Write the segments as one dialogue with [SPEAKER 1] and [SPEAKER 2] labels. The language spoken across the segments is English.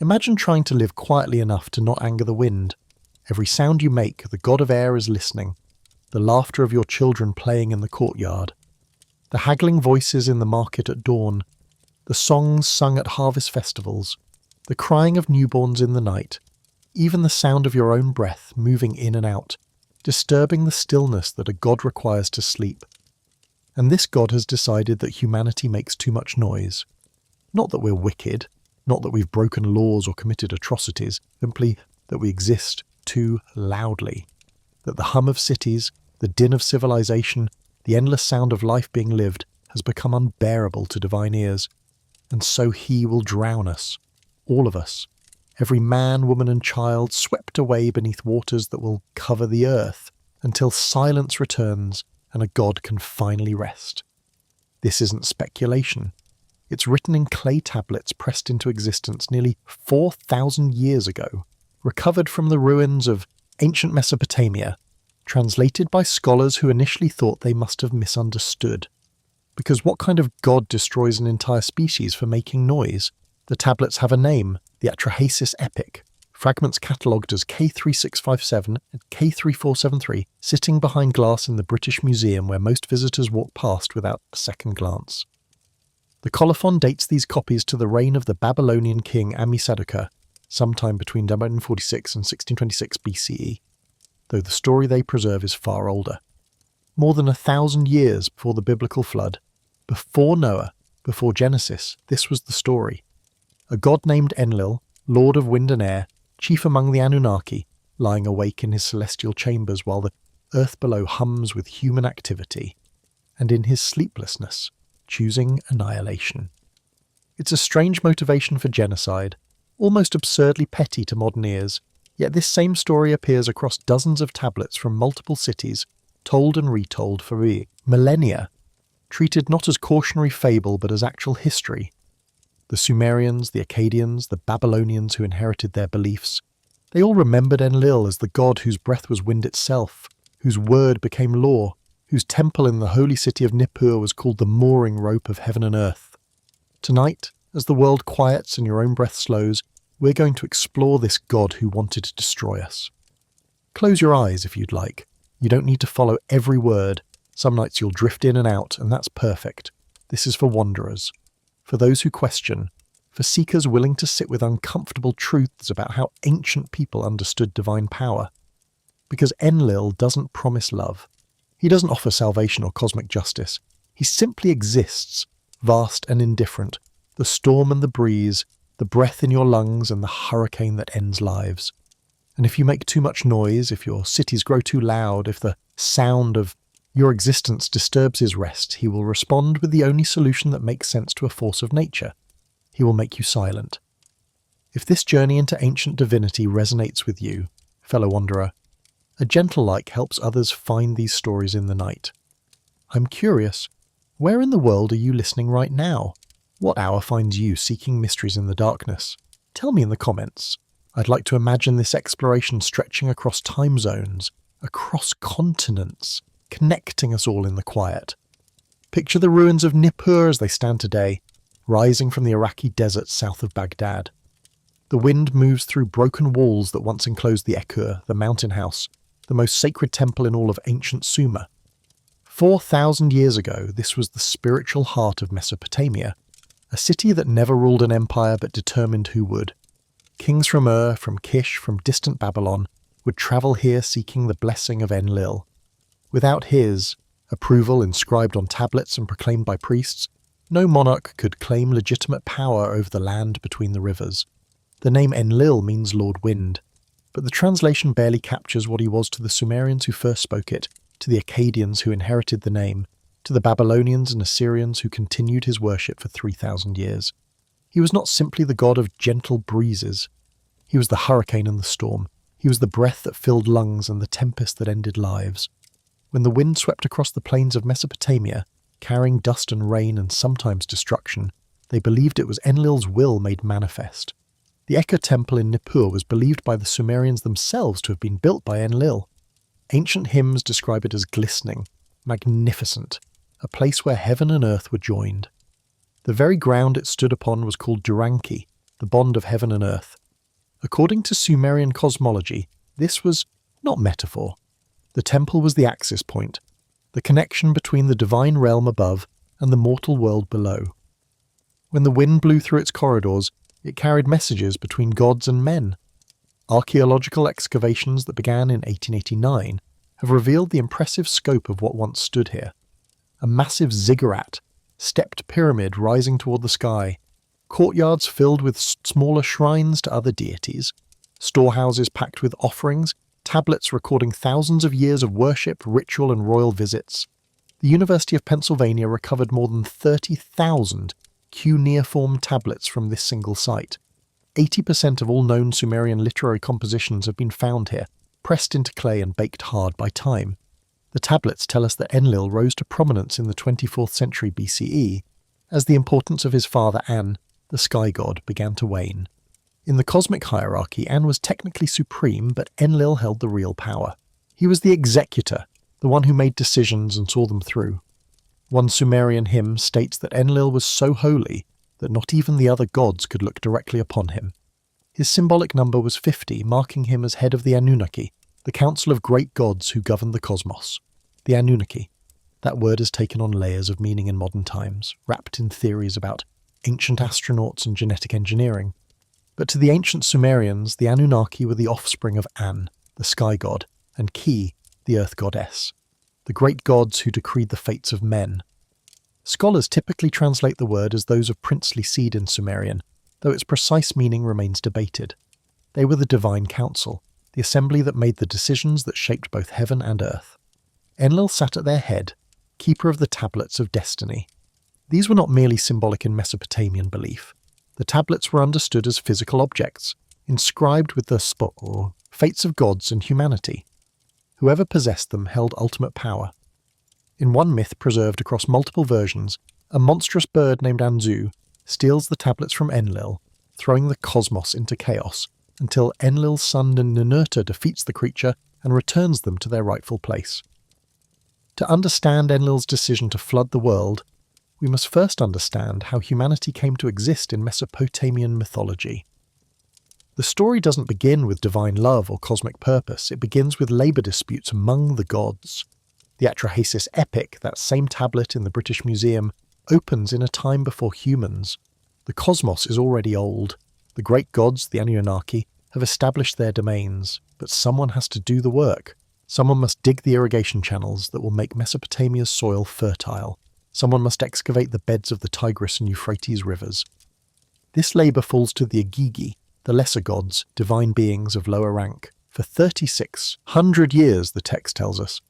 [SPEAKER 1] Imagine trying to live quietly enough to not anger the wind. Every sound you make, the god of air is listening. The laughter of your children playing in the courtyard. The haggling voices in the market at dawn. The songs sung at harvest festivals. The crying of newborns in the night. Even the sound of your own breath moving in and out, disturbing the stillness that a god requires to sleep. And this god has decided that humanity makes too much noise. Not that we're wicked, not that we've broken laws or committed atrocities, simply that we exist too loudly. That the hum of cities, the din of civilization, the endless sound of life being lived has become unbearable to divine ears. And so he will drown us, all of us, every man, woman and child swept away beneath waters that will cover the earth until silence returns and a god can finally rest. This isn't speculation. It's written in clay tablets pressed into existence nearly 4,000 years ago, recovered from the ruins of ancient Mesopotamia, translated by scholars who initially thought they must have misunderstood. Because what kind of god destroys an entire species for making noise? The tablets have a name, the Atrahasis Epic, fragments catalogued as K3657 and K3473, sitting behind glass in the British Museum where most visitors walk past without a second glance. The colophon dates these copies to the reign of the Babylonian king Ammi-Saduqa, sometime between 1146 and 1626 BCE, though the story they preserve is far older. More than 1,000 years before the biblical flood, before Noah, before Genesis, this was the story. A god named Enlil, lord of wind and air, chief among the Anunnaki, lying awake in his celestial chambers while the earth below hums with human activity, and in his sleeplessness, choosing annihilation. It's a strange motivation for genocide, almost absurdly petty to modern ears, yet this same story appears across dozens of tablets from multiple cities, told and retold for millennia, treated not as cautionary fable but as actual history. The Sumerians, the Akkadians, the Babylonians who inherited their beliefs, they all remembered Enlil as the god whose breath was wind itself, whose word became law, whose temple in the holy city of Nippur was called the mooring rope of heaven and earth. Tonight, as the world quiets and your own breath slows, we're going to explore this god who wanted to destroy us. Close your eyes if you'd like. You don't need to follow every word. Some nights you'll drift in and out, and that's perfect. This is for wanderers, for those who question, for seekers willing to sit with uncomfortable truths about how ancient people understood divine power. Because Enlil doesn't promise love. He doesn't offer salvation or cosmic justice. He simply exists, vast and indifferent, the storm and the breeze, the breath in your lungs and the hurricane that ends lives. And if you make too much noise, if your cities grow too loud, if the sound of your existence disturbs his rest, he will respond with the only solution that makes sense to a force of nature. He will make you silent. If this journey into ancient divinity resonates with you, fellow wanderer, a gentle light helps others find these stories in the night. I'm curious, where in the world are you listening right now? What hour finds you seeking mysteries in the darkness? Tell me in the comments. I'd like to imagine this exploration stretching across time zones, across continents, connecting us all in the quiet. Picture the ruins of Nippur as they stand today, rising from the Iraqi desert south of Baghdad. The wind moves through broken walls that once enclosed the Ekur, the mountain house, the most sacred temple in all of ancient Sumer. 4,000 years ago, this was the spiritual heart of Mesopotamia, a city that never ruled an empire but determined who would. Kings from Ur, from Kish, from distant Babylon would travel here seeking the blessing of Enlil. Without his approval inscribed on tablets and proclaimed by priests, no monarch could claim legitimate power over the land between the rivers. The name Enlil means Lord Wind, but the translation barely captures what he was to the Sumerians who first spoke it, to the Akkadians who inherited the name, to the Babylonians and Assyrians who continued his worship for 3,000 years. He was not simply the god of gentle breezes. He was the hurricane and the storm. He was the breath that filled lungs and the tempest that ended lives. When the wind swept across the plains of Mesopotamia, carrying dust and rain and sometimes destruction, they believed it was Enlil's will made manifest. The Ekur temple in Nippur was believed by the Sumerians themselves to have been built by Enlil. Ancient hymns describe it as glistening, magnificent, a place where heaven and earth were joined. The very ground it stood upon was called Duranki, the bond of heaven and earth. According to Sumerian cosmology, this was not metaphor. The temple was the axis point, the connection between the divine realm above and the mortal world below. When the wind blew through its corridors, it carried messages between gods and men. Archaeological excavations that began in 1889 have revealed the impressive scope of what once stood here. A massive ziggurat, stepped pyramid rising toward the sky, courtyards filled with smaller shrines to other deities, storehouses packed with offerings, tablets recording thousands of years of worship, ritual and royal visits. The University of Pennsylvania recovered more than 30,000 cuneiform tablets from this single site. 80% of all known Sumerian literary compositions have been found here, pressed into clay and baked hard by time. The tablets tell us that Enlil rose to prominence in the 24th century BCE as the importance of his father An, the sky god, began to wane. In the cosmic hierarchy, An was technically supreme, but Enlil held the real power. He was the executor, the one who made decisions and saw them through. One Sumerian hymn states that Enlil was so holy that not even the other gods could look directly upon him. His symbolic number was 50, marking him as head of the Anunnaki, the council of great gods who governed the cosmos. The Anunnaki. That word has taken on layers of meaning in modern times, wrapped in theories about ancient astronauts and genetic engineering. But to the ancient Sumerians, the Anunnaki were the offspring of An, the sky god, and Ki, the earth goddess, the great gods who decreed the fates of men. Scholars typically translate the word as those of princely seed in Sumerian, though its precise meaning remains debated. They were the divine council, the assembly that made the decisions that shaped both heaven and earth. Enlil sat at their head, keeper of the tablets of destiny. These were not merely symbolic in Mesopotamian belief. The tablets were understood as physical objects, inscribed with the fates of gods and humanity. Whoever possessed them held ultimate power. In one myth preserved across multiple versions, a monstrous bird named Anzu steals the tablets from Enlil, throwing the cosmos into chaos, until Enlil's son Ninurta defeats the creature and returns them to their rightful place. To understand Enlil's decision to flood the world, we must first understand how humanity came to exist in Mesopotamian mythology. The story doesn't begin with divine love or cosmic purpose, it begins with labour disputes among the gods. The Atrahasis Epic, that same tablet in the British Museum, opens in a time before humans. The cosmos is already old. The great gods, the Anunnaki, have established their domains, but someone has to do the work. Someone must dig the irrigation channels that will make Mesopotamia's soil fertile. Someone must excavate the beds of the Tigris and Euphrates rivers. This labour falls to the Agigi, the lesser gods, divine beings of lower rank. For 3,600 years, the text tells us,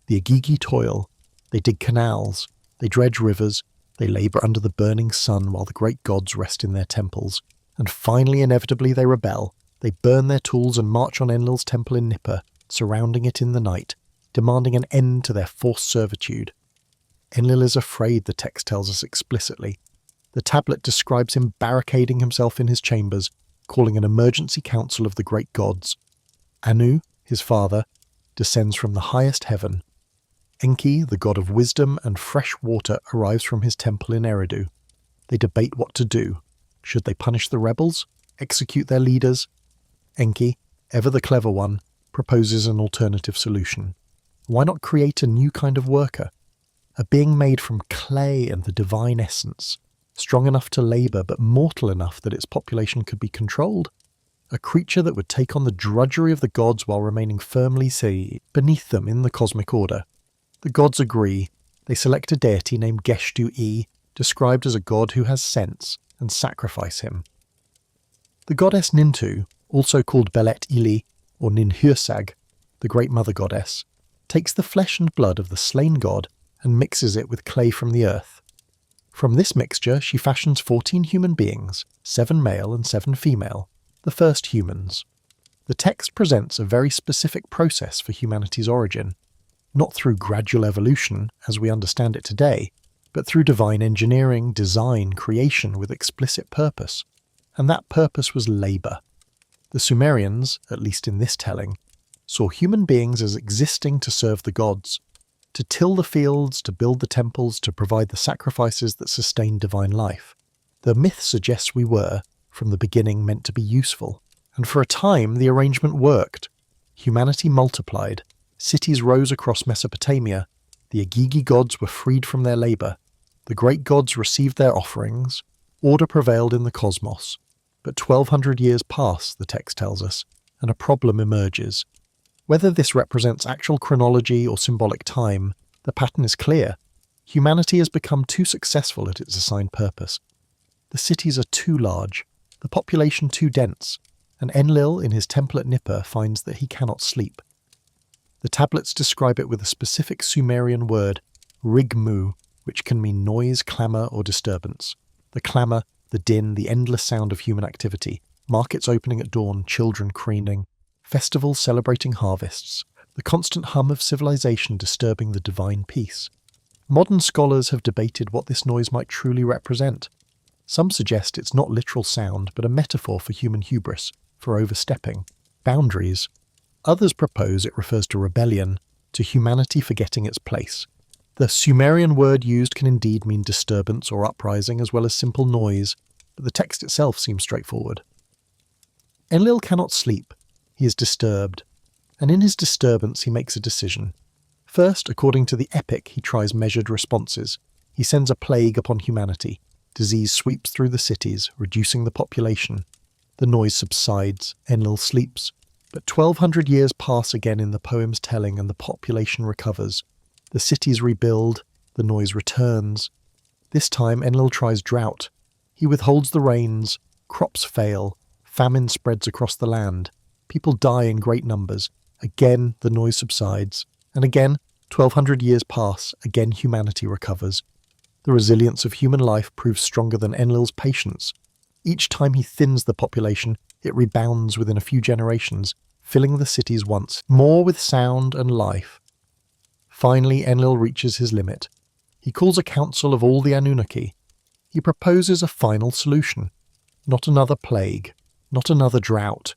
[SPEAKER 1] the Agigi toil. They dig canals, they dredge rivers, they labour under the burning sun while the great gods rest in their temples. And finally, inevitably, they rebel. They burn their tools and march on Enlil's temple in Nippur, surrounding it in the night, demanding an end to their forced servitude. Enlil is afraid, the text tells us explicitly. The tablet describes him barricading himself in his chambers, calling an emergency council of the great gods. Anu, his father, descends from the highest heaven. Enki, the god of wisdom and fresh water, arrives from his temple in Eridu. They debate what to do. Should they punish the rebels? Execute their leaders? Enki, ever the clever one, proposes an alternative solution. Why not create a new kind of worker? A being made from clay and the divine essence, strong enough to labour but mortal enough that its population could be controlled? A creature that would take on the drudgery of the gods while remaining firmly beneath them in the cosmic order. The gods agree. They select a deity named Geshtu-E, described as a god who has sense, and sacrifice him. The goddess Nintu, also called Belet-Ili, or Ninhursag, the great mother goddess, takes the flesh and blood of the slain god and mixes it with clay from the earth. From this mixture she fashions 14 human beings, 7 male and 7 female, the first humans. The text presents a very specific process for humanity's origin, not through gradual evolution as we understand it today, but through divine engineering, design, creation with explicit purpose. And that purpose was labour. The Sumerians, at least in this telling, saw human beings as existing to serve the gods, to till the fields, to build the temples, to provide the sacrifices that sustained divine life. The myth suggests we were, from the beginning meant to be useful. And for a time, the arrangement worked. Humanity multiplied, cities rose across Mesopotamia, the Agigi gods were freed from their labour, the great gods received their offerings, order prevailed in the cosmos. But 1200 years pass, the text tells us, and a problem emerges. Whether this represents actual chronology or symbolic time, the pattern is clear. Humanity has become too successful at its assigned purpose. The cities are too large, the population too dense, and Enlil in his temple at Nippur finds that he cannot sleep. The tablets describe it with a specific Sumerian word, rigmu, which can mean noise, clamour or disturbance. The clamour, the din, the endless sound of human activity, markets opening at dawn, children crooning, festivals celebrating harvests, the constant hum of civilization disturbing the divine peace. Modern scholars have debated what this noise might truly represent. Some suggest it's not literal sound, but a metaphor for human hubris, for overstepping boundaries. Others propose it refers to rebellion, to humanity forgetting its place. The Sumerian word used can indeed mean disturbance or uprising as well as simple noise, but the text itself seems straightforward. Enlil cannot sleep. He is disturbed, and in his disturbance he makes a decision. First, according to the Epic, he tries measured responses. He sends a plague upon humanity. Disease sweeps through the cities, reducing the population. The noise subsides, Enlil sleeps. But 1200 years pass again in the poem's telling and the population recovers. The cities rebuild, the noise returns. This time Enlil tries drought. He withholds the rains, crops fail, famine spreads across the land. People die in great numbers. Again the noise subsides. And again, 1200 years pass, again humanity recovers. The resilience of human life proves stronger than Enlil's patience. Each time he thins the population, it rebounds within a few generations, filling the cities once more with sound and life. Finally, Enlil reaches his limit. He calls a council of all the Anunnaki. He proposes a final solution. Not another plague, not another drought.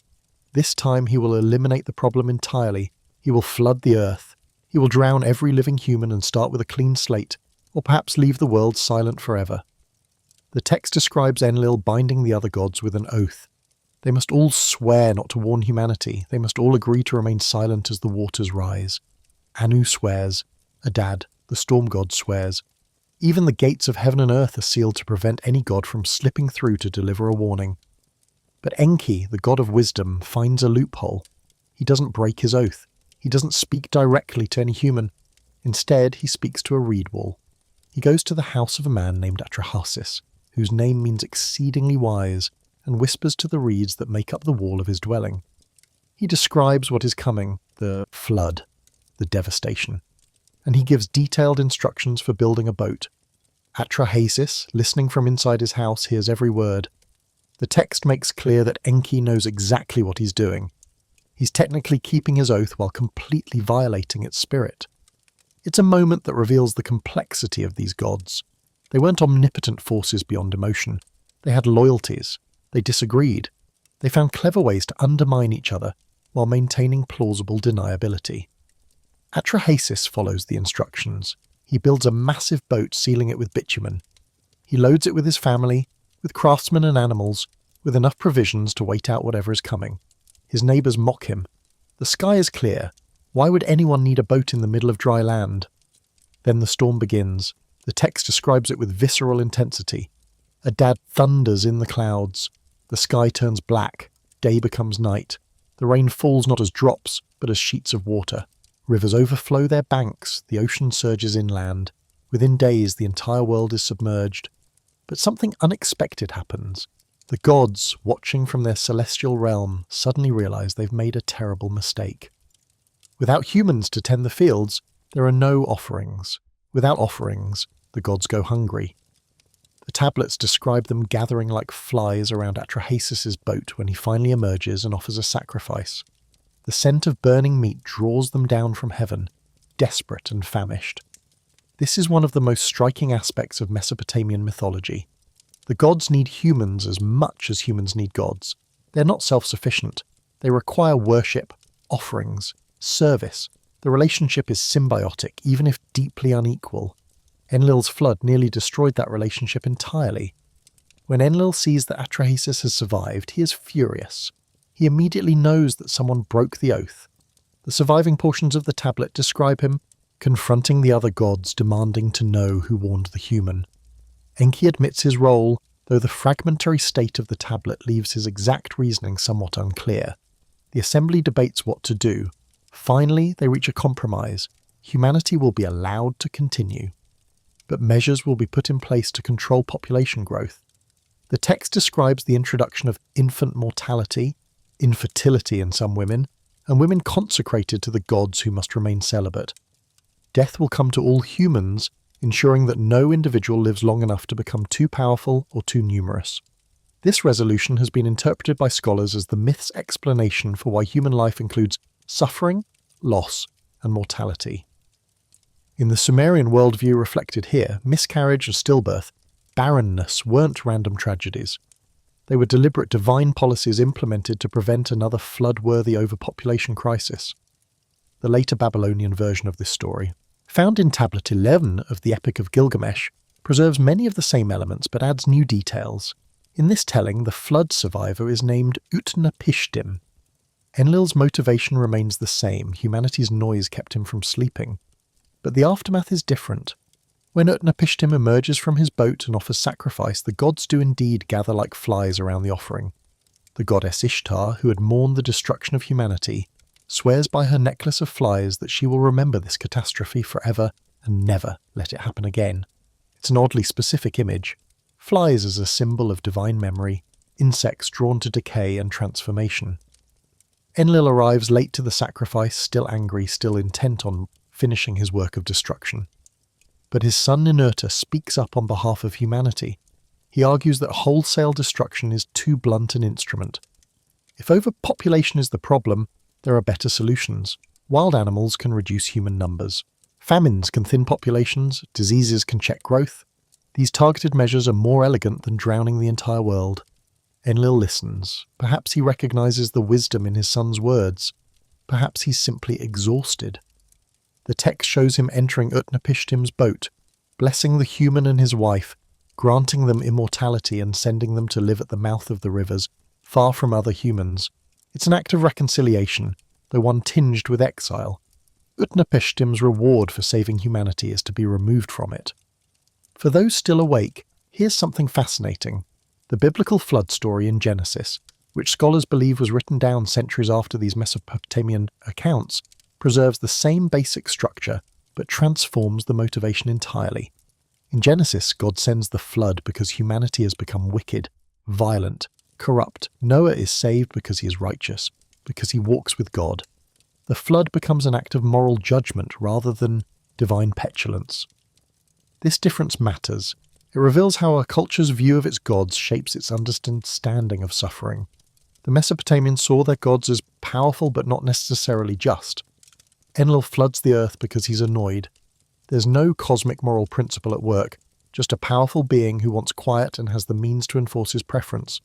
[SPEAKER 1] This time he will eliminate the problem entirely. He will flood the earth. He will drown every living human and start with a clean slate, or perhaps leave the world silent forever. The text describes Enlil binding the other gods with an oath. They must all swear not to warn humanity. They must all agree to remain silent as the waters rise. Anu swears. Adad, the storm god, swears. Even the gates of heaven and earth are sealed to prevent any god from slipping through to deliver a warning. But Enki, the god of wisdom, finds a loophole. He doesn't break his oath. He doesn't speak directly to any human. Instead, he speaks to a reed wall. He goes to the house of a man named Atrahasis, whose name means exceedingly wise, and whispers to the reeds that make up the wall of his dwelling. He describes what is coming, the flood, the devastation, and he gives detailed instructions for building a boat. Atrahasis, listening from inside his house, hears every word. The text makes clear that Enki knows exactly what he's doing. He's technically keeping his oath while completely violating its spirit. It's a moment that reveals the complexity of these gods. They weren't omnipotent forces beyond emotion. They had loyalties. They disagreed. They found clever ways to undermine each other while maintaining plausible deniability. Atrahasis follows the instructions. He builds a massive boat, sealing it with bitumen. He loads it with his family, with craftsmen and animals, with enough provisions to wait out whatever is coming. His neighbours mock him. The sky is clear. Why would anyone need a boat in the middle of dry land? Then the storm begins. The text describes it with visceral intensity. Adad thunders in the clouds. The sky turns black. Day becomes night. The rain falls not as drops, but as sheets of water. Rivers overflow their banks. The ocean surges inland. Within days, the entire world is submerged. But something unexpected happens. The gods, watching from their celestial realm, suddenly realize they've made a terrible mistake. Without humans to tend the fields, there are no offerings. Without offerings, the gods go hungry. The tablets describe them gathering like flies around Atrahasis' boat when he finally emerges and offers a sacrifice. The scent of burning meat draws them down from heaven, desperate and famished. This is one of the most striking aspects of Mesopotamian mythology. The gods need humans as much as humans need gods. They're not self-sufficient. They require worship, offerings, service. The relationship is symbiotic, even if deeply unequal. Enlil's flood nearly destroyed that relationship entirely. When Enlil sees that Atrahasis has survived, he is furious. He immediately knows that someone broke the oath. The surviving portions of the tablet describe him confronting the other gods, demanding to know who warned the human. Enki admits his role, though the fragmentary state of the tablet leaves his exact reasoning somewhat unclear. The assembly debates what to do. Finally, they reach a compromise. Humanity will be allowed to continue, but measures will be put in place to control population growth. The text describes the introduction of infant mortality, infertility in some women, and women consecrated to the gods who must remain celibate. Death will come to all humans, ensuring that no individual lives long enough to become too powerful or too numerous. This resolution has been interpreted by scholars as the myth's explanation for why human life includes suffering, loss, and mortality. In the Sumerian worldview reflected here, miscarriage and stillbirth, barrenness weren't random tragedies. They were deliberate divine policies implemented to prevent another flood-worthy overpopulation crisis. The later Babylonian version of this story, found in Tablet 11 of the Epic of Gilgamesh, preserves many of the same elements but adds new details. In this telling, the flood survivor is named Utnapishtim. Enlil's motivation remains the same, humanity's noise kept him from sleeping. But the aftermath is different. When Utnapishtim emerges from his boat and offers sacrifice, the gods do indeed gather like flies around the offering. The goddess Ishtar, who had mourned the destruction of humanity, swears by her necklace of flies that she will remember this catastrophe forever and never let it happen again. It's an oddly specific image. Flies as a symbol of divine memory, insects drawn to decay and transformation. Enlil arrives late to the sacrifice, still angry, still intent on finishing his work of destruction. But his son Ninurta speaks up on behalf of humanity. He argues that wholesale destruction is too blunt an instrument. If overpopulation is the problem, there are better solutions. Wild animals can reduce human numbers. Famines can thin populations, diseases can check growth. These targeted measures are more elegant than drowning the entire world. Enlil listens. Perhaps he recognizes the wisdom in his son's words. Perhaps he's simply exhausted. The text shows him entering Utnapishtim's boat, blessing the human and his wife, granting them immortality and sending them to live at the mouth of the rivers, far from other humans. It's an act of reconciliation, though one tinged with exile. Utnapishtim's reward for saving humanity is to be removed from it. For those still awake, here's something fascinating. The biblical flood story in Genesis, which scholars believe was written down centuries after these Mesopotamian accounts, preserves the same basic structure, but transforms the motivation entirely. In Genesis, God sends the flood because humanity has become wicked, violent, corrupt. Noah is saved because he is righteous, because he walks with God. The flood becomes an act of moral judgment rather than divine petulance. This difference matters. It reveals how a culture's view of its gods shapes its understanding of suffering. The Mesopotamians saw their gods as powerful but not necessarily just. Enlil floods the earth because he's annoyed. There's no cosmic moral principle at work, just a powerful being who wants quiet and has the means to enforce his preference.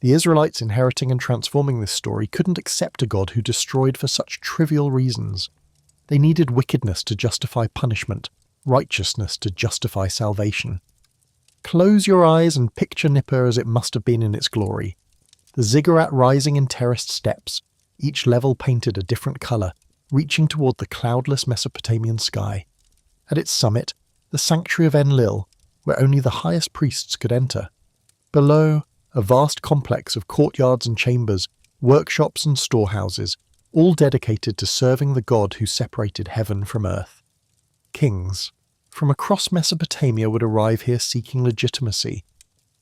[SPEAKER 1] The Israelites inheriting and transforming this story couldn't accept a god who destroyed for such trivial reasons. They needed wickedness to justify punishment, righteousness to justify salvation. Close your eyes and picture Nippur as it must have been in its glory. The ziggurat rising in terraced steps, each level painted a different colour, reaching toward the cloudless Mesopotamian sky. At its summit, the sanctuary of Enlil, where only the highest priests could enter. Below, a vast complex of courtyards and chambers, workshops and storehouses, all dedicated to serving the god who separated heaven from earth. Kings from across Mesopotamia would arrive here seeking legitimacy.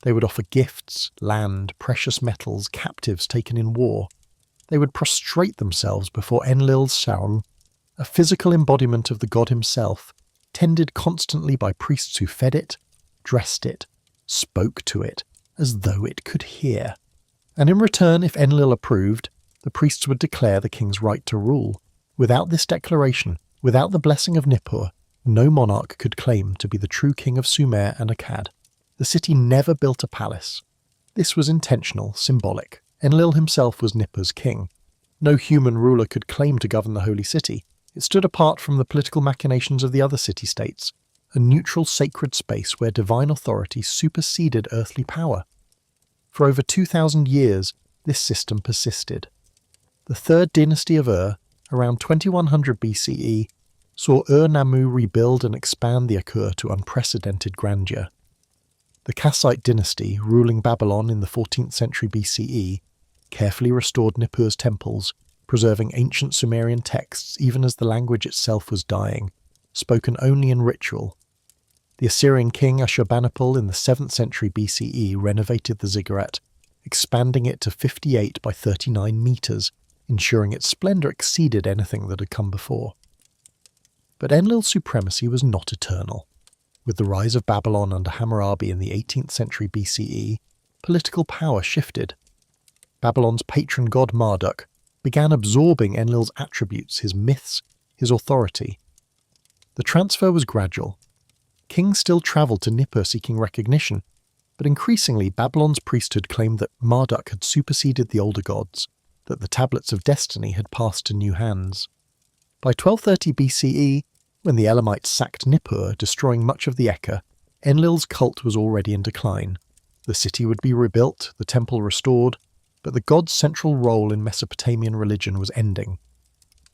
[SPEAKER 1] They would offer gifts, land, precious metals, captives taken in war. They would prostrate themselves before Enlil's Shaun, a physical embodiment of the god himself, tended constantly by priests who fed it, dressed it, spoke to it, as though it could hear. And in return, if Enlil approved, the priests would declare the king's right to rule. Without this declaration, without the blessing of Nippur, no monarch could claim to be the true king of Sumer and Akkad. The city never built a palace. This was intentional, symbolic. Enlil himself was Nippur's king. No human ruler could claim to govern the holy city. It stood apart from the political machinations of the other city-states, a neutral sacred space where divine authority superseded earthly power. For over 2,000 years, this system persisted. The third dynasty of around 2100 BCE, saw Ur-Nammu rebuild and expand the Akur to unprecedented grandeur. The Kassite dynasty, ruling Babylon in the 14th century BCE, carefully restored Nippur's temples, preserving ancient Sumerian texts even as the language itself was dying, spoken only in ritual. The Assyrian king Ashurbanipal in the 7th century BCE renovated the ziggurat, expanding it to 58 by 39 metres, ensuring its splendour exceeded anything that had come before. But Enlil's supremacy was not eternal. With the rise of Babylon under Hammurabi in the 18th century BCE, political power shifted. Babylon's patron god Marduk began absorbing Enlil's attributes, his myths, his authority. The transfer was gradual. Kings still travelled to Nippur seeking recognition, but increasingly Babylon's priesthood claimed that Marduk had superseded the older gods, that the tablets of destiny had passed to new hands. By 1230 BCE, when the Elamites sacked Nippur, destroying much of the Eka, Enlil's cult was already in decline. The city would be rebuilt, the temple restored, but the god's central role in Mesopotamian religion was ending.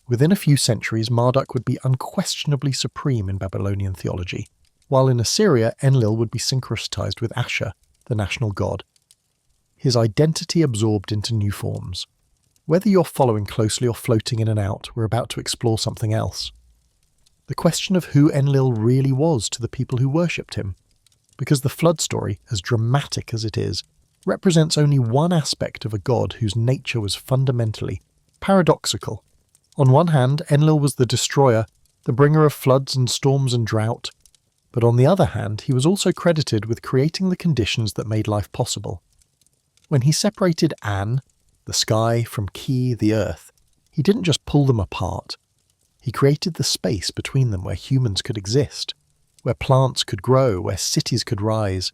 [SPEAKER 1] Within a few centuries, Marduk would be unquestionably supreme in Babylonian theology, while in Assyria, Enlil would be syncretized with Ashur, the national god. His identity absorbed into new forms. Whether you're following closely or floating in and out, we're about to explore something else. The question of who Enlil really was to the people who worshipped him. Because the flood story, as dramatic as it is, represents only one aspect of a god whose nature was fundamentally paradoxical. On one hand, Enlil was the destroyer, the bringer of floods and storms and drought. But on the other hand, he was also credited with creating the conditions that made life possible. When he separated An, the sky, from Ki, the earth, he didn't just pull them apart. He created the space between them where humans could exist, where plants could grow, where cities could rise.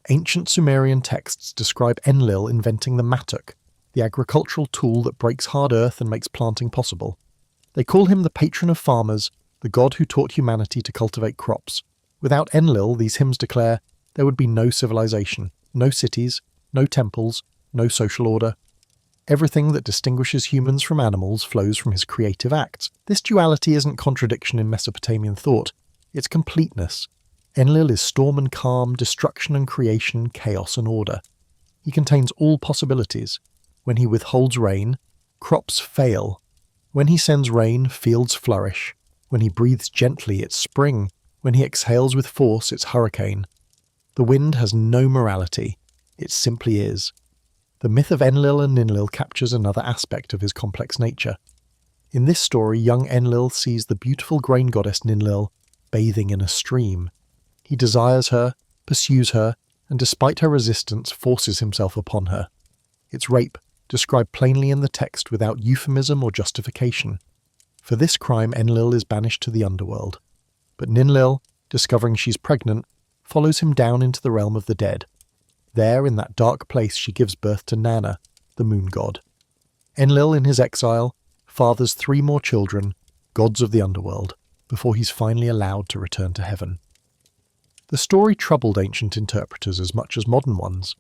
[SPEAKER 1] Ancient Sumerian texts describe Enlil inventing the mattock, the agricultural tool that breaks hard earth and makes planting possible. They call him the patron of farmers, the god who taught humanity to cultivate crops. Without Enlil, these hymns declare, there would be no civilization, no cities, no temples, no social order. Everything that distinguishes humans from animals flows from his creative acts. This duality isn't contradiction in Mesopotamian thought, it's completeness. Enlil is storm and calm, destruction and creation, chaos and order. He contains all possibilities. When he withholds rain, crops fail. When he sends rain, fields flourish. When he breathes gently, it's spring. When he exhales with force, it's hurricane. The wind has no morality. It simply is. The myth of Enlil and Ninlil captures another aspect of his complex nature. In this story, young Enlil sees the beautiful grain goddess Ninlil bathing in a stream. He desires her, pursues her, and despite her resistance, forces himself upon her. It's rape, described plainly in the text without euphemism or justification. For this crime, Enlil is banished to the underworld. But Ninlil, discovering she's pregnant, follows him down into the realm of the dead. There, in that dark place, she gives birth to Nana, the moon god. Enlil, in his exile, fathers 3 more children, gods of the underworld, before he's finally allowed to return to heaven. The story troubled ancient interpreters as much as modern ones.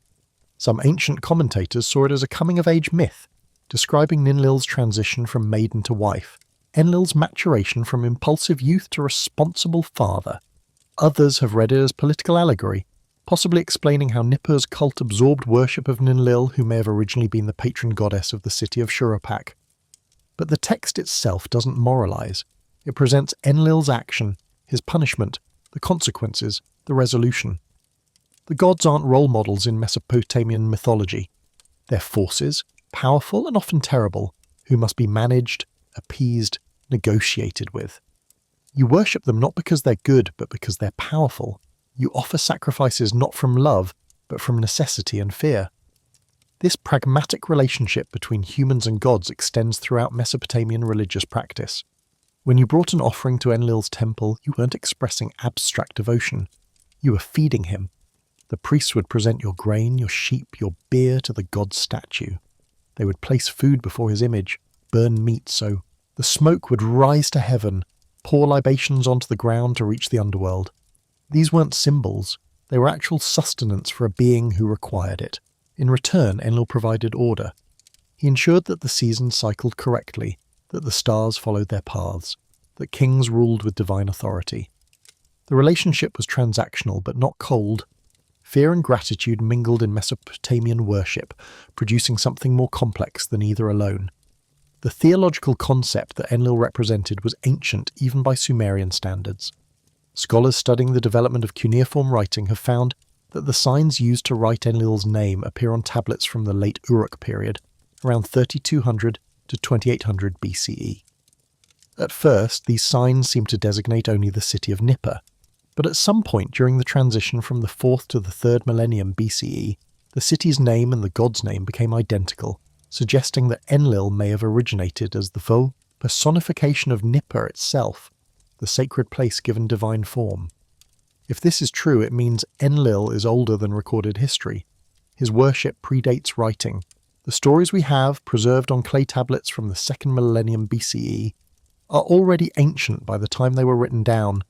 [SPEAKER 1] Some ancient commentators saw it as a coming-of-age myth, describing Ninlil's transition from maiden to wife, Enlil's maturation from impulsive youth to responsible father. Others have read it as political allegory, possibly explaining how Nippur's cult absorbed worship of Ninlil, who may have originally been the patron goddess of the city of Shuruppak. But the text itself doesn't moralize. It presents Enlil's action, his punishment, the consequences, the resolution. The gods aren't role models in Mesopotamian mythology. They're forces, powerful and often terrible, who must be managed, appeased, negotiated with. You worship them not because they're good, but because they're powerful. You offer sacrifices not from love, but from necessity and fear. This pragmatic relationship between humans and gods extends throughout Mesopotamian religious practice. When you brought an offering to Enlil's temple, you weren't expressing abstract devotion. You were feeding him. The priests would present your grain, your sheep, your beer to the god's statue. They would place food before his image, burn meat so the smoke would rise to heaven, pour libations onto the ground to reach the underworld. These weren't symbols, they were actual sustenance for a being who required it. In return, Enlil provided order. He ensured that the seasons cycled correctly, that the stars followed their paths, that kings ruled with divine authority. The relationship was transactional but not cold. Fear and gratitude mingled in Mesopotamian worship, producing something more complex than either alone. The theological concept that Enlil represented was ancient even by Sumerian standards. Scholars studying the development of cuneiform writing have found that the signs used to write Enlil's name appear on tablets from the late Uruk period, around 3200 to 2800 BCE. At first, these signs seem to designate only the city of Nippur, but at some point during the transition from the 4th to the 3rd millennium BCE, the city's name and the god's name became identical, suggesting that Enlil may have originated as the full personification of Nippur itself, the sacred place given divine form. If this is true, it means Enlil is older than recorded history. His worship predates writing. The stories we have, preserved on clay tablets from the 2nd millennium BCE, are already ancient by the time they were written down,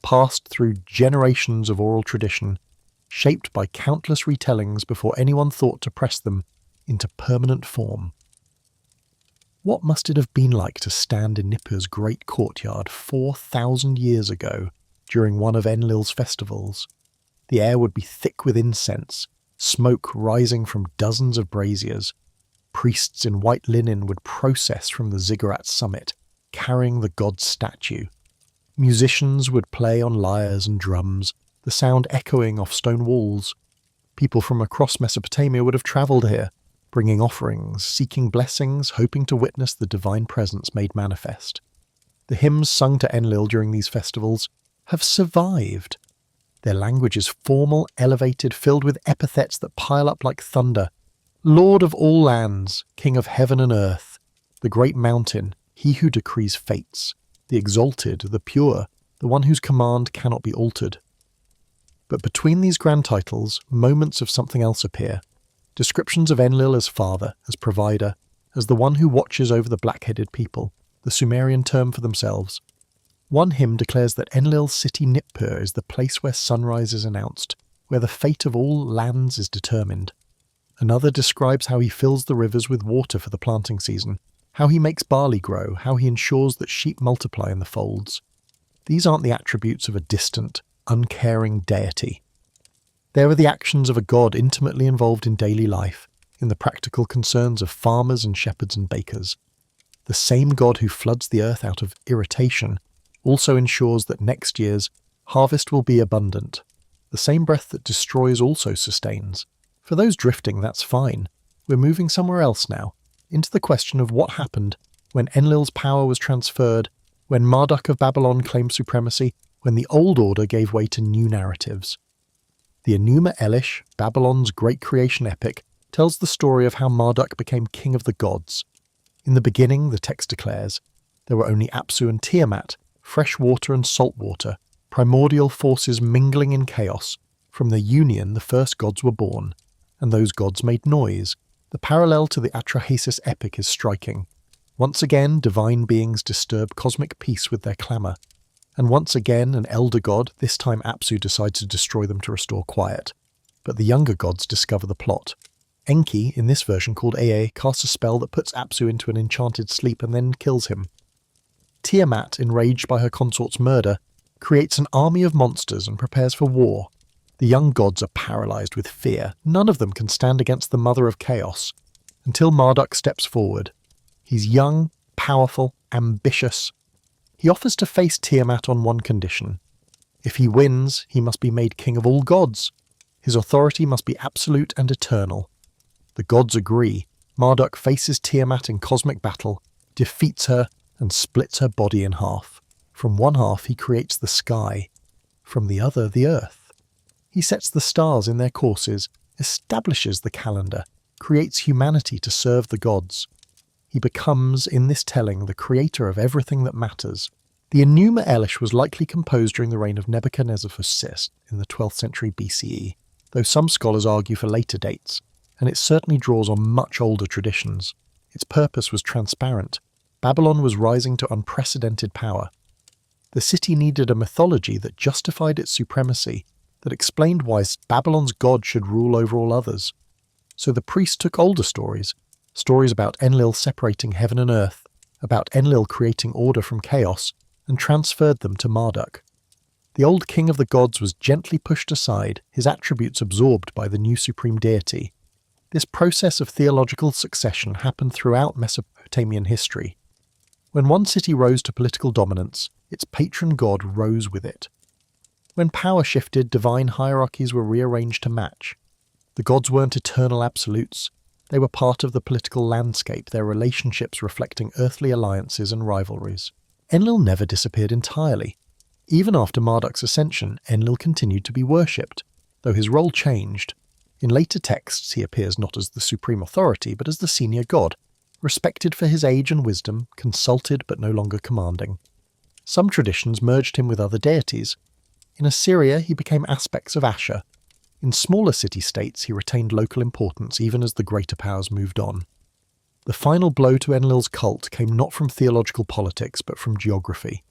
[SPEAKER 1] passed through generations of oral tradition, shaped by countless retellings before anyone thought to press them into permanent form. What must it have been like to stand in Nippur's great courtyard 4,000 years ago during one of Enlil's festivals? The air would be thick with incense, smoke rising from dozens of braziers. Priests in white linen would process from the ziggurat summit, carrying the god's statue. Musicians would play on lyres and drums, the sound echoing off stone walls. People from across Mesopotamia would have travelled here, bringing offerings, seeking blessings, hoping to witness the divine presence made manifest. The hymns sung to Enlil during these festivals have survived. Their language is formal, elevated, filled with epithets that pile up like thunder. Lord of all lands, King of heaven and earth, the great mountain, he who decrees fates, the exalted, the pure, the one whose command cannot be altered. But between these grand titles, moments of something else appear. Descriptions of Enlil as father, as provider, as the one who watches over the black-headed people, the Sumerian term for themselves. One hymn declares that Enlil's city Nippur is the place where sunrise is announced, where the fate of all lands is determined. Another describes how he fills the rivers with water for the planting season, how he makes barley grow, how he ensures that sheep multiply in the folds. These aren't the attributes of a distant, uncaring deity. They are the actions of a god intimately involved in daily life, in the practical concerns of farmers and shepherds and bakers. The same god who floods the earth out of irritation also ensures that next year's harvest will be abundant. The same breath that destroys also sustains. For those drifting, that's fine. We're moving somewhere else now, into the question of what happened when Enlil's power was transferred, when Marduk of Babylon claimed supremacy, when the old order gave way to new narratives. The Enuma Elish, Babylon's great creation epic, tells the story of how Marduk became king of the gods. In the beginning, the text declares, there were only Apsu and Tiamat, fresh water and salt water, primordial forces mingling in chaos. From their union the first gods were born, and those gods made noise. The parallel to the Atrahasis Epic is striking. Once again, divine beings disturb cosmic peace with their clamour. And once again, an elder god, this time Apsu, decides to destroy them to restore quiet. But the younger gods discover the plot. Enki, in this version called Ea, casts a spell that puts Apsu into an enchanted sleep and then kills him. Tiamat, enraged by her consort's murder, creates an army of monsters and prepares for war. The young gods are paralysed with fear. None of them can stand against the mother of chaos, until Marduk steps forward. He's young, powerful, ambitious. He offers to face Tiamat on one condition. If he wins, he must be made king of all gods. His authority must be absolute and eternal. The gods agree. Marduk faces Tiamat in cosmic battle, defeats her, and splits her body in half. From one half he creates the sky, from the other the earth. He sets the stars in their courses, establishes the calendar, creates humanity to serve the gods. He becomes, in this telling, the creator of everything that matters. The Enuma Elish was likely composed during the reign of Nebuchadnezzar VI in the 12th century BCE, though some scholars argue for later dates, and it certainly draws on much older traditions. Its purpose was transparent. Babylon was rising to unprecedented power. The city needed a mythology that justified its supremacy, that explained why Babylon's god should rule over all others. So the priest took older stories about Enlil separating heaven and earth, about Enlil creating order from chaos, and transferred them to Marduk. The old king of the gods was gently pushed aside, his attributes absorbed by the new supreme deity. This process of theological succession happened throughout Mesopotamian history. When one city rose to political dominance, its patron god rose with it. When power shifted, divine hierarchies were rearranged to match. The gods weren't eternal absolutes. They were part of the political landscape, their relationships reflecting earthly alliances and rivalries. Enlil never disappeared entirely. Even after Marduk's ascension, Enlil continued to be worshipped, though his role changed. In later texts, he appears not as the supreme authority, but as the senior god, respected for his age and wisdom, consulted but no longer commanding. Some traditions merged him with other deities. In Assyria, he became aspects of Ashur. In smaller city-states, he retained local importance even as the greater powers moved on. The final blow to Enlil's cult came not from theological politics, but from geography.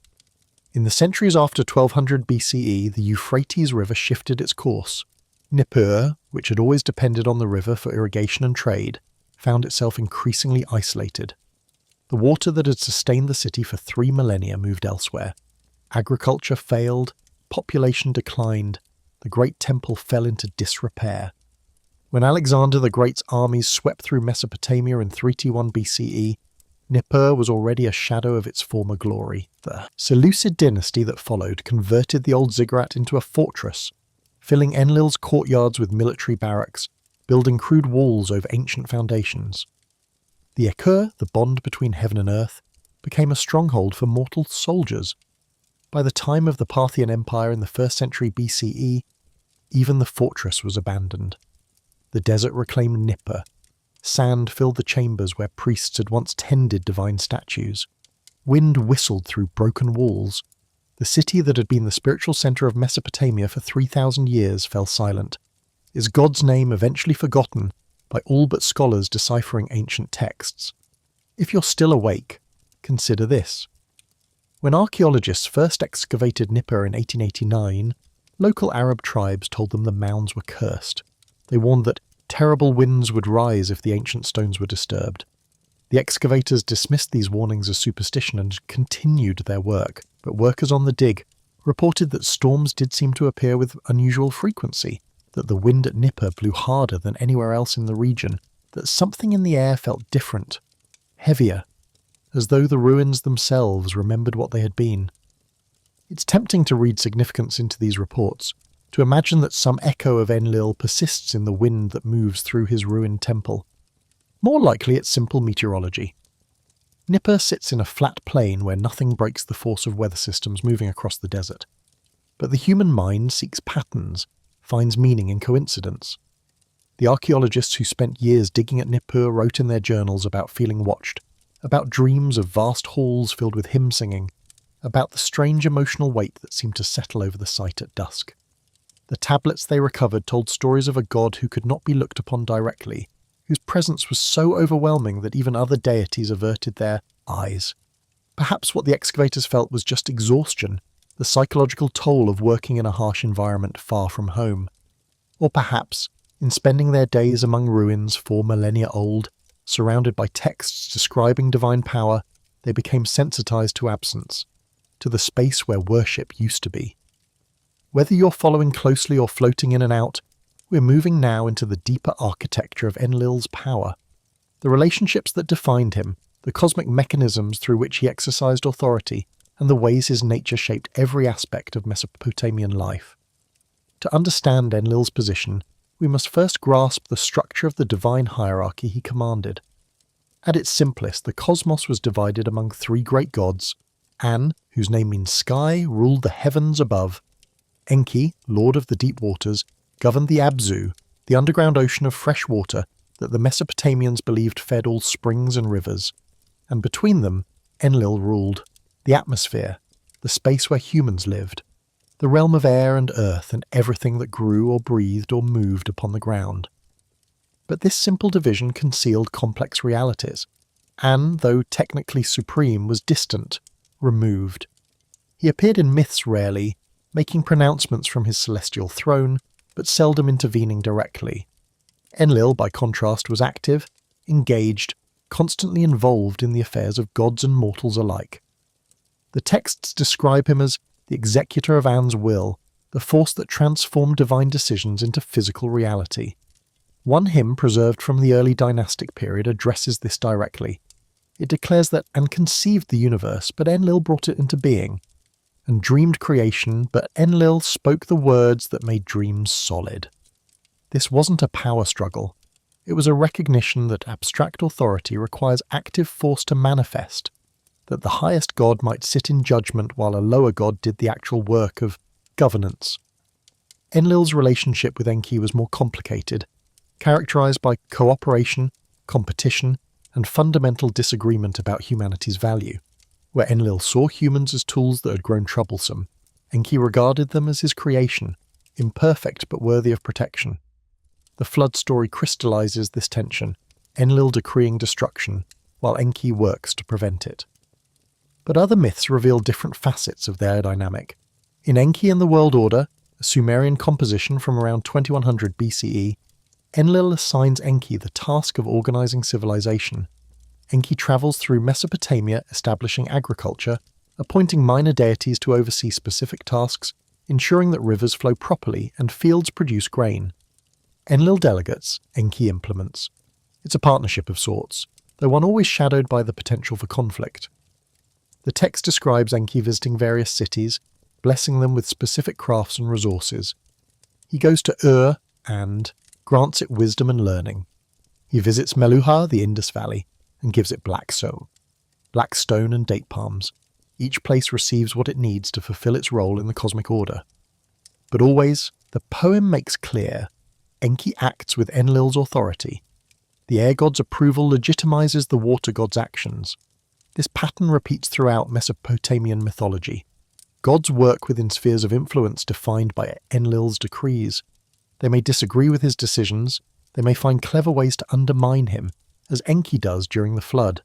[SPEAKER 1] In the centuries after 1200 BCE, the Euphrates River shifted its course. Nippur, which had always depended on the river for irrigation and trade, found itself increasingly isolated. The water that had sustained the city for 3 millennia moved elsewhere. Agriculture failed, population declined, the great temple fell into disrepair. When Alexander the Great's armies swept through Mesopotamia in 321 BCE, Nippur was already a shadow of its former glory. The Seleucid dynasty that followed converted the old ziggurat into a fortress, filling Enlil's courtyards with military barracks, building crude walls over ancient foundations. The Ekur, the bond between heaven and earth, became a stronghold for mortal soldiers. By the time of the Parthian Empire in the 1st century BCE, even the fortress was abandoned. The desert reclaimed Nippur. Sand filled the chambers where priests had once tended divine statues. Wind whistled through broken walls. The city that had been the spiritual centre of Mesopotamia for 3,000 years fell silent, its god's name eventually forgotten by all but scholars deciphering ancient texts. If you're still awake, consider this. When archaeologists first excavated Nippur in 1889, local Arab tribes told them the mounds were cursed. They warned that terrible winds would rise if the ancient stones were disturbed. The excavators dismissed these warnings as superstition and continued their work, but workers on the dig reported that storms did seem to appear with unusual frequency, that the wind at Nippur blew harder than anywhere else in the region, that something in the air felt different, heavier, as though the ruins themselves remembered what they had been. It's tempting to read significance into these reports, to imagine that some echo of Enlil persists in the wind that moves through his ruined temple. More likely it's simple meteorology. Nippur sits in a flat plain where nothing breaks the force of weather systems moving across the desert. But the human mind seeks patterns, finds meaning in coincidence. The archaeologists who spent years digging at Nippur wrote in their journals about feeling watched, about dreams of vast halls filled with hymn singing, about the strange emotional weight that seemed to settle over the site at dusk. The tablets they recovered told stories of a god who could not be looked upon directly, whose presence was so overwhelming that even other deities averted their eyes. Perhaps what the excavators felt was just exhaustion, the psychological toll of working in a harsh environment far from home. Or perhaps, in spending their days among ruins 4 millennia old, surrounded by texts describing divine power, they became sensitized to absence, to the space where worship used to be. Whether you're following closely or floating in and out, we're moving now into the deeper architecture of Enlil's power. The relationships that defined him, the cosmic mechanisms through which he exercised authority, and the ways his nature shaped every aspect of Mesopotamian life. To understand Enlil's position, we must first grasp the structure of the divine hierarchy he commanded. At its simplest, the cosmos was divided among 3 great gods. An, whose name means sky, ruled the heavens above. Enki, lord of the deep waters, governed the Abzu, the underground ocean of fresh water that the Mesopotamians believed fed all springs and rivers. And between them, Enlil ruled the atmosphere, the space where humans lived, the realm of air and earth and everything that grew or breathed or moved upon the ground. But this simple division concealed complex realities. An, though technically supreme, was distant, removed. He appeared in myths rarely, making pronouncements from his celestial throne, but seldom intervening directly. Enlil, by contrast, was active, engaged, constantly involved in the affairs of gods and mortals alike. The texts describe him as the executor of An's will, the force that transformed divine decisions into physical reality. One hymn preserved from the early dynastic period addresses this directly. It declares that An conceived the universe, but Enlil brought it into being, and dreamed creation, but Enlil spoke the words that made dreams solid. This wasn't a power struggle. It was a recognition that abstract authority requires active force to manifest, that the highest god might sit in judgment while a lower god did the actual work of governance. Enlil's relationship with Enki was more complicated, characterized by cooperation, competition, and fundamental disagreement about humanity's value. Where Enlil saw humans as tools that had grown troublesome, Enki regarded them as his creation, imperfect but worthy of protection. The flood story crystallizes this tension, Enlil decreeing destruction, while Enki works to prevent it. But other myths reveal different facets of their dynamic. In Enki and the World Order, a Sumerian composition from around 2100 BCE, Enlil assigns Enki the task of organizing civilization. Enki travels through Mesopotamia establishing agriculture, appointing minor deities to oversee specific tasks, ensuring that rivers flow properly and fields produce grain. Enlil delegates, Enki implements. It's a partnership of sorts, though one always shadowed by the potential for conflict. The text describes Enki visiting various cities, blessing them with specific crafts and resources. He goes to Ur and grants it wisdom and learning. He visits Meluhha, the Indus Valley, and gives it black stone and date palms. Each place receives what it needs to fulfill its role in the cosmic order. But always, the poem makes clear, Enki acts with Enlil's authority. The air god's approval legitimizes the water god's actions. This pattern repeats throughout Mesopotamian mythology. Gods work within spheres of influence defined by Enlil's decrees. They may disagree with his decisions, they may find clever ways to undermine him, as Enki does during the flood.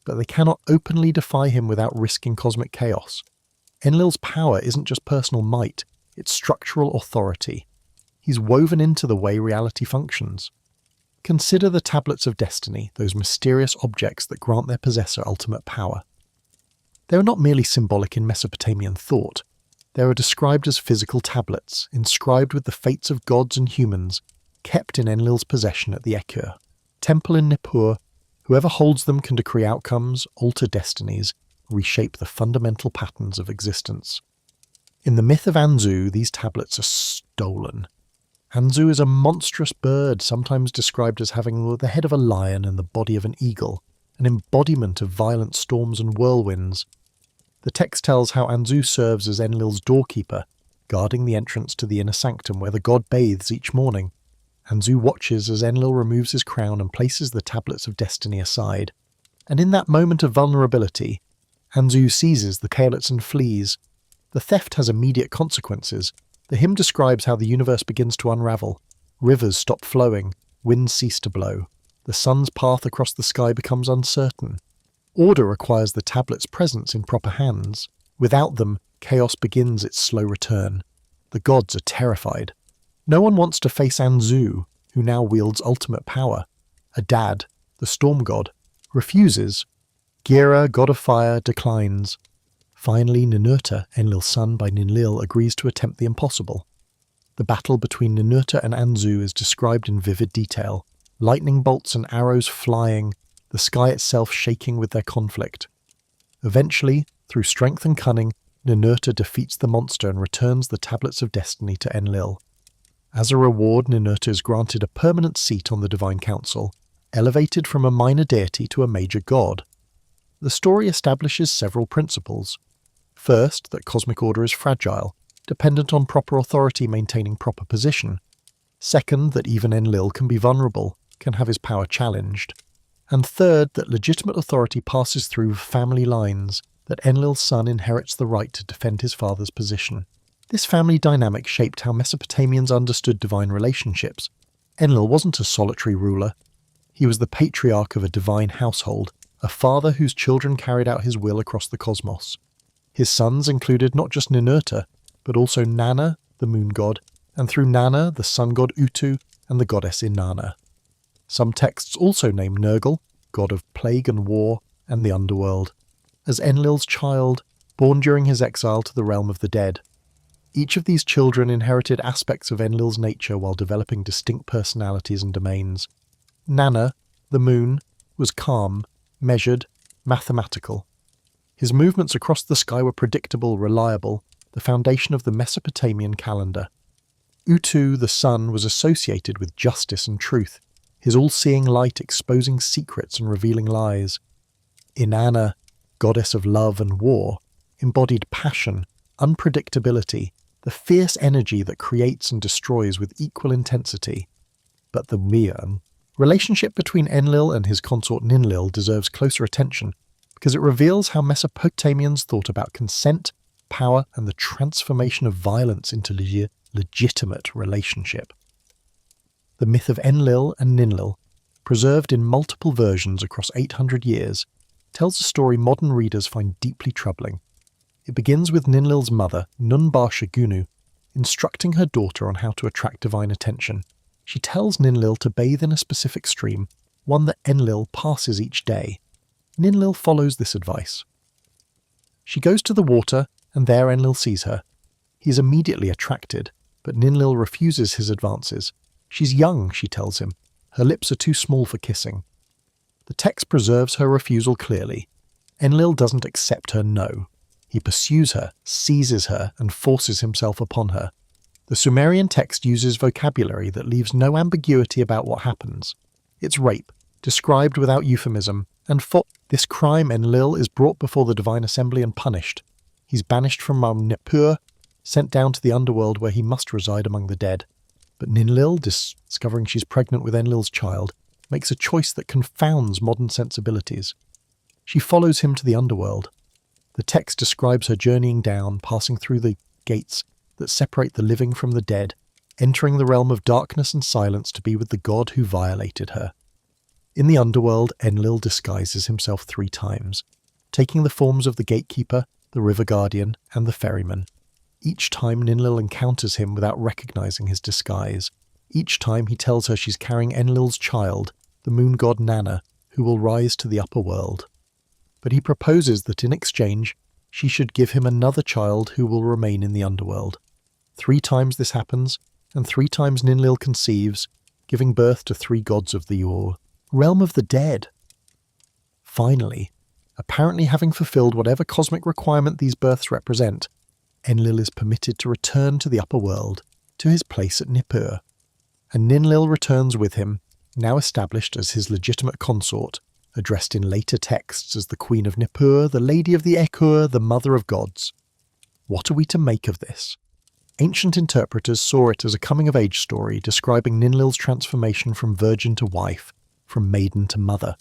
[SPEAKER 1] But they cannot openly defy him without risking cosmic chaos. Enlil's power isn't just personal might, it's structural authority. He's woven into the way reality functions. Consider the tablets of destiny, those mysterious objects that grant their possessor ultimate power. They are not merely symbolic in Mesopotamian thought. They are described as physical tablets, inscribed with the fates of gods and humans, kept in Enlil's possession at the Ekur temple in Nippur. Whoever holds them can decree outcomes, alter destinies, reshape the fundamental patterns of existence. In the myth of Anzu, these tablets are stolen. Anzu is a monstrous bird, sometimes described as having the head of a lion and the body of an eagle, an embodiment of violent storms and whirlwinds. The text tells how Anzu serves as Enlil's doorkeeper, guarding the entrance to the inner sanctum where the god bathes each morning. Anzu watches as Enlil removes his crown and places the tablets of destiny aside. And in that moment of vulnerability, Anzu seizes the tablets and flees. The theft has immediate consequences. The hymn describes how the universe begins to unravel. Rivers stop flowing, winds cease to blow. The sun's path across the sky becomes uncertain. Order requires the tablet's presence in proper hands. Without them, chaos begins its slow return. The gods are terrified. No one wants to face Anzu, who now wields ultimate power. Adad, the storm god, refuses. Gira, god of fire, declines. Finally, Ninurta, Enlil's son by Enlil, agrees to attempt the impossible. The battle between Ninurta and Anzu is described in vivid detail. Lightning bolts and arrows flying, the sky itself shaking with their conflict. Eventually, through strength and cunning, Ninurta defeats the monster and returns the tablets of destiny to Enlil. As a reward, Ninurta is granted a permanent seat on the Divine Council, elevated from a minor deity to a major god. The story establishes several principles. First, that cosmic order is fragile, dependent on proper authority maintaining proper position. Second, that even Enlil can be vulnerable, can have his power challenged. And third, that legitimate authority passes through family lines, that Enlil's son inherits the right to defend his father's position. This family dynamic shaped how Mesopotamians understood divine relationships. Enlil wasn't a solitary ruler. He was the patriarch of a divine household, a father whose children carried out his will across the cosmos. His sons included not just Ninurta, but also Nana, the moon god, and through Nana, the sun god Utu, and the goddess Inanna. Some texts also name Nergal, god of plague and war, and the underworld, as Enlil's child, born during his exile to the realm of the dead. Each of these children inherited aspects of Enlil's nature while developing distinct personalities and domains. Nanna, the moon, was calm, measured, mathematical. His movements across the sky were predictable, reliable, the foundation of the Mesopotamian calendar. Utu, the sun, was associated with justice and truth, his all-seeing light exposing secrets and revealing lies. Inanna, goddess of love and war, embodied passion, unpredictability, the fierce energy that creates and destroys with equal intensity. But the relationship between Enlil and his consort Ninlil deserves closer attention because it reveals how Mesopotamians thought about consent, power, and the transformation of violence into legitimate relationship. The myth of Enlil and Ninlil, preserved in multiple versions across 800 years, tells a story modern readers find deeply troubling. It begins with Ninlil's mother, Nunba-Shugunu, instructing her daughter on how to attract divine attention. She tells Ninlil to bathe in a specific stream, one that Enlil passes each day. Ninlil follows this advice. She goes to the water, and there Enlil sees her. He is immediately attracted, but Ninlil refuses his advances. She's young, she tells him. Her lips are too small for kissing. The text preserves her refusal clearly. Enlil doesn't accept her no. He pursues her, seizes her, and forces himself upon her. The Sumerian text uses vocabulary that leaves no ambiguity about what happens. It's rape, described without euphemism, and for this crime Enlil is brought before the divine assembly and punished. He's banished from Nippur, sent down to the underworld where he must reside among the dead. But Ninlil, discovering she's pregnant with Enlil's child, makes a choice that confounds modern sensibilities. She follows him to the underworld. The text describes her journeying down, passing through the gates that separate the living from the dead, entering the realm of darkness and silence to be with the god who violated her. In the underworld, Enlil disguises himself 3 times, taking the forms of the gatekeeper, the river guardian, and the ferryman. Each time Ninlil encounters him without recognizing his disguise. Each time he tells her she's carrying Enlil's child, the moon god Nanna, who will rise to the upper world. But he proposes that in exchange, she should give him another child who will remain in the underworld. 3 times this happens, and 3 times Ninlil conceives, giving birth to 3 gods of the realm of the dead. Finally, apparently having fulfilled whatever cosmic requirement these births represent, Enlil is permitted to return to the upper world, to his place at Nippur. And Ninlil returns with him, now established as his legitimate consort, addressed in later texts as the Queen of Nippur, the Lady of the Ekur, the Mother of Gods. What are we to make of this? Ancient interpreters saw it as a coming-of-age story describing Ninlil's transformation from virgin to wife, from maiden to mother.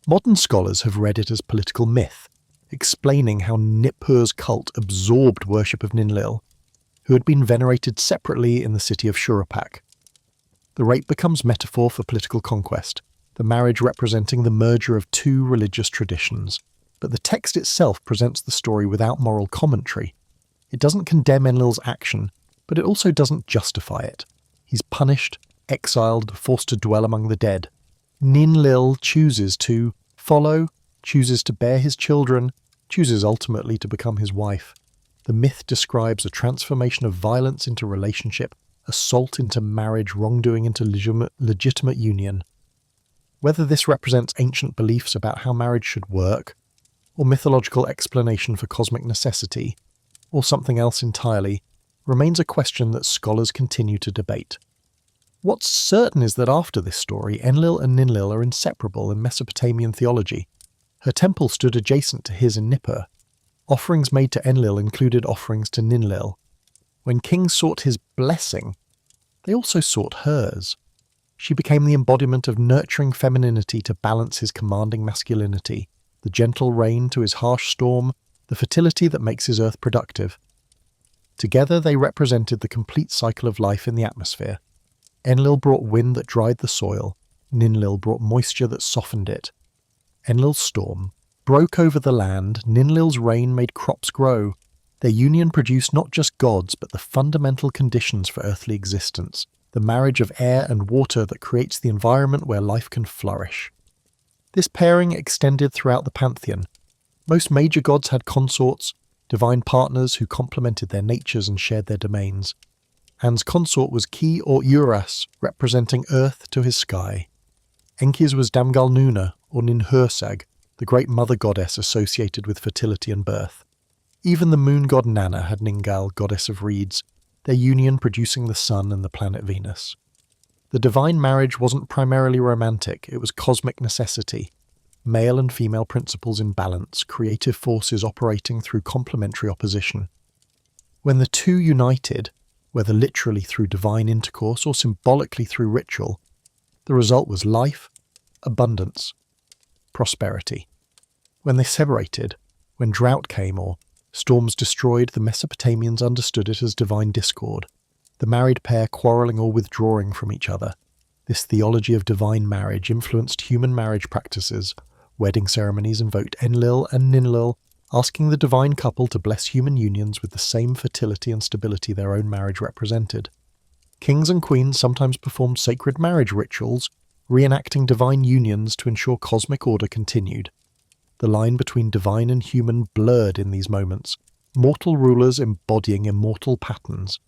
[SPEAKER 1] Modern scholars have read it as political myth, explaining how Nippur's cult absorbed worship of Ninlil, who had been venerated separately in the city of Shuruppak. The rape becomes metaphor for political conquest, the marriage representing the merger of 2 religious traditions. But the text itself presents the story without moral commentary. It doesn't condemn Enlil's action, but it also doesn't justify it. He's punished, exiled, forced to dwell among the dead. Ninlil chooses to follow, chooses to bear his children, chooses ultimately to become his wife. The myth describes a transformation of violence into relationship, assault into marriage, wrongdoing into legitimate union. Whether this represents ancient beliefs about how marriage should work, or mythological explanation for cosmic necessity, or something else entirely, remains a question that scholars continue to debate. What's certain is that after this story, Enlil and Ninlil are inseparable in Mesopotamian theology. Her temple stood adjacent to his in Nippur. Offerings made to Enlil included offerings to Ninlil. When kings sought his blessing, they also sought hers. She became the embodiment of nurturing femininity to balance his commanding masculinity, the gentle rain to his harsh storm, the fertility that makes his earth productive. Together they represented the complete cycle of life in the atmosphere. Enlil brought wind that dried the soil, Ninlil brought moisture that softened it. Enlil's storm broke over the land, Ninlil's rain made crops grow. Their union produced not just gods, but the fundamental conditions for earthly existence, the marriage of air and water that creates the environment where life can flourish. This pairing extended throughout the pantheon. Most major gods had consorts, divine partners who complemented their natures and shared their domains. An's consort was Ki or Uras, representing earth to his sky. Enki's was Damgalnuna or Ninhursag, the great mother goddess associated with fertility and birth. Even the moon god Nanna had Ningal, goddess of reeds, their union producing the sun and the planet Venus. The divine marriage wasn't primarily romantic, it was cosmic necessity. Male and female principles in balance, creative forces operating through complementary opposition. When the two united, whether literally through divine intercourse or symbolically through ritual, the result was life, abundance, prosperity. When they separated, when drought came or storms destroyed, the Mesopotamians understood it as divine discord, the married pair quarrelling or withdrawing from each other. This theology of divine marriage influenced human marriage practices. Wedding ceremonies invoked Enlil and Ninlil, asking the divine couple to bless human unions with the same fertility and stability their own marriage represented. Kings and queens sometimes performed sacred marriage rituals, reenacting divine unions to ensure cosmic order continued. The line between divine and human blurred in these moments, mortal rulers embodying immortal patterns.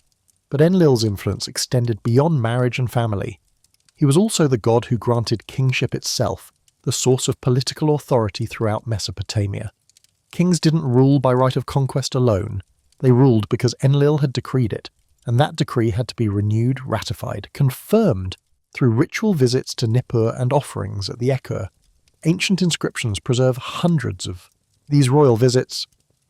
[SPEAKER 1] But Enlil's influence extended beyond marriage and family. He was also the god who granted kingship itself, the source of political authority throughout Mesopotamia. Kings didn't rule by right of conquest alone. They ruled because Enlil had decreed it, and that decree had to be renewed, ratified, confirmed through ritual visits to Nippur and offerings at the Ekur. Ancient inscriptions preserve hundreds of these royal visits.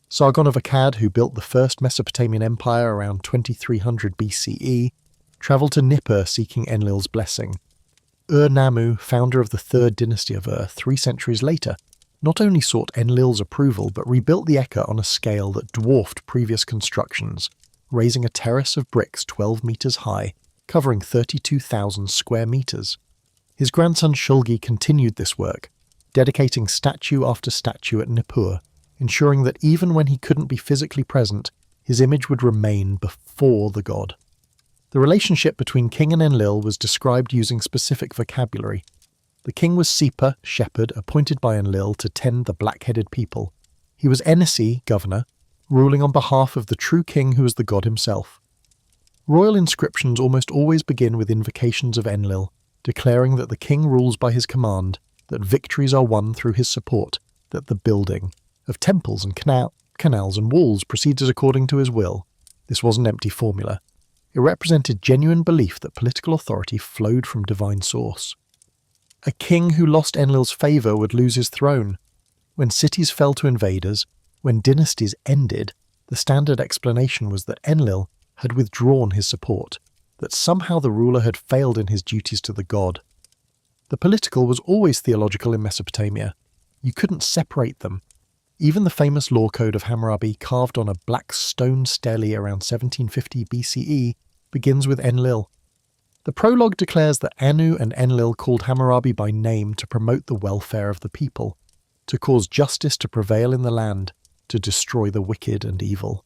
[SPEAKER 1] Sargon of Akkad, who built the first Mesopotamian empire around 2300 BCE, travelled to Nippur seeking Enlil's blessing. Ur-Nammu, founder of the third dynasty of Ur 3 centuries later, not only sought Enlil's approval but rebuilt the Ekur on a scale that dwarfed previous constructions, raising a terrace of bricks 12 metres high, covering 32,000 square metres. His grandson Shulgi continued this work, dedicating statue after statue at Nippur, ensuring that even when he couldn't be physically present, his image would remain before the god. The relationship between king and Enlil was described using specific vocabulary. The king was Sipa, shepherd, appointed by Enlil to tend the black-headed people. He was Enesi, governor, ruling on behalf of the true king who was the god himself. Royal inscriptions almost always begin with invocations of Enlil, declaring that the king rules by his command, that victories are won through his support, that the building of temples and canals and walls proceeds according to his will. This wasn't empty formula. It represented genuine belief that political authority flowed from divine source. A king who lost Enlil's favour would lose his throne. When cities fell to invaders, when dynasties ended, the standard explanation was that Enlil had withdrawn his support, that somehow the ruler had failed in his duties to the god. The political was always theological in Mesopotamia. You couldn't separate them. Even the famous law code of Hammurabi, carved on a black stone stele around 1750 BCE, begins with Enlil. The prologue declares that Anu and Enlil called Hammurabi by name to promote the welfare of the people, to cause justice to prevail in the land, to destroy the wicked and evil.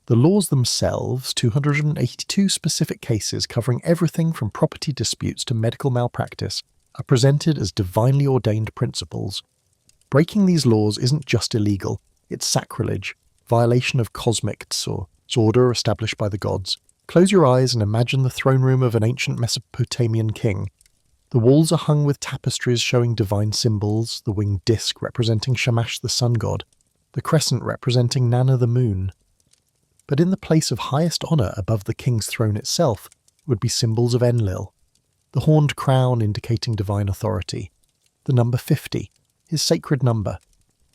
[SPEAKER 1] The laws themselves, 282 specific cases covering everything from property disputes to medical malpractice, are presented as divinely ordained principles. Breaking these laws isn't just illegal, it's sacrilege, violation of cosmic order established by the gods. Close your eyes and imagine the throne room of an ancient Mesopotamian king. The walls are hung with tapestries showing divine symbols, the winged disc representing Shamash the sun god, the crescent representing Nanna the moon. But in the place of highest honour above the king's throne itself would be symbols of Enlil. The horned crown indicating divine authority, the number 50, his sacred number,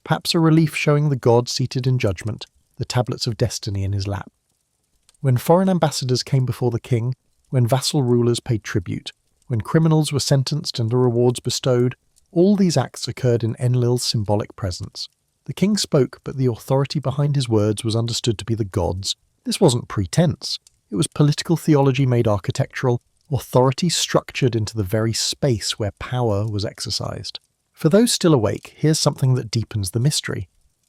[SPEAKER 1] perhaps a relief showing the god seated in judgment, the tablets of destiny in his lap. When foreign ambassadors came before the king, when vassal rulers paid tribute, when criminals were sentenced and the rewards bestowed, all these acts occurred in Enlil's symbolic presence. The king spoke, but the authority behind his words was understood to be the gods. This wasn't pretense. It was political theology made architectural, authority structured into the very space where power was exercised. For those still awake, here's something that deepens the mystery.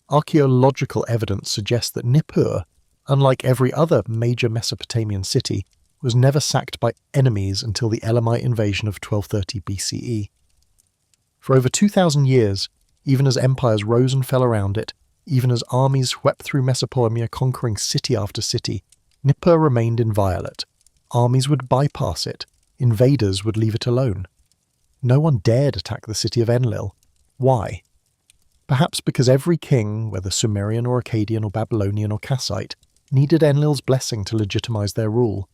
[SPEAKER 1] Archaeological evidence suggests that Nippur, unlike every other major Mesopotamian city, was never sacked by enemies until the Elamite invasion of 1230 BCE. For over 2,000 years, even as empires rose and fell around it, even as armies swept through Mesopotamia conquering city after city, Nippur remained inviolate. Armies would bypass it. Invaders would leave it alone. No one dared attack the city of Enlil. Why? Perhaps because every king, whether Sumerian or Akkadian or Babylonian or Kassite, needed Enlil's blessing to legitimize their rule.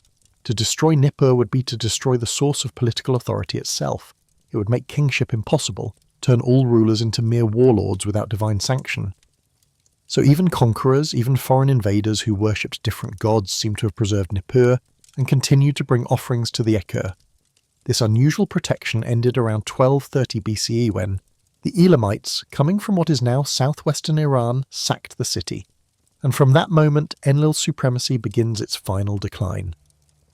[SPEAKER 1] To destroy Nippur would be to destroy the source of political authority itself. It would make kingship impossible, turn all rulers into mere warlords without divine sanction. So even conquerors, even foreign invaders who worshipped different gods seem to have preserved Nippur and continued to bring offerings to the Ekur. This unusual protection ended around 1230 BCE when the Elamites, coming from what is now southwestern Iran, sacked the city. And from that moment, Enlil's supremacy begins its final decline.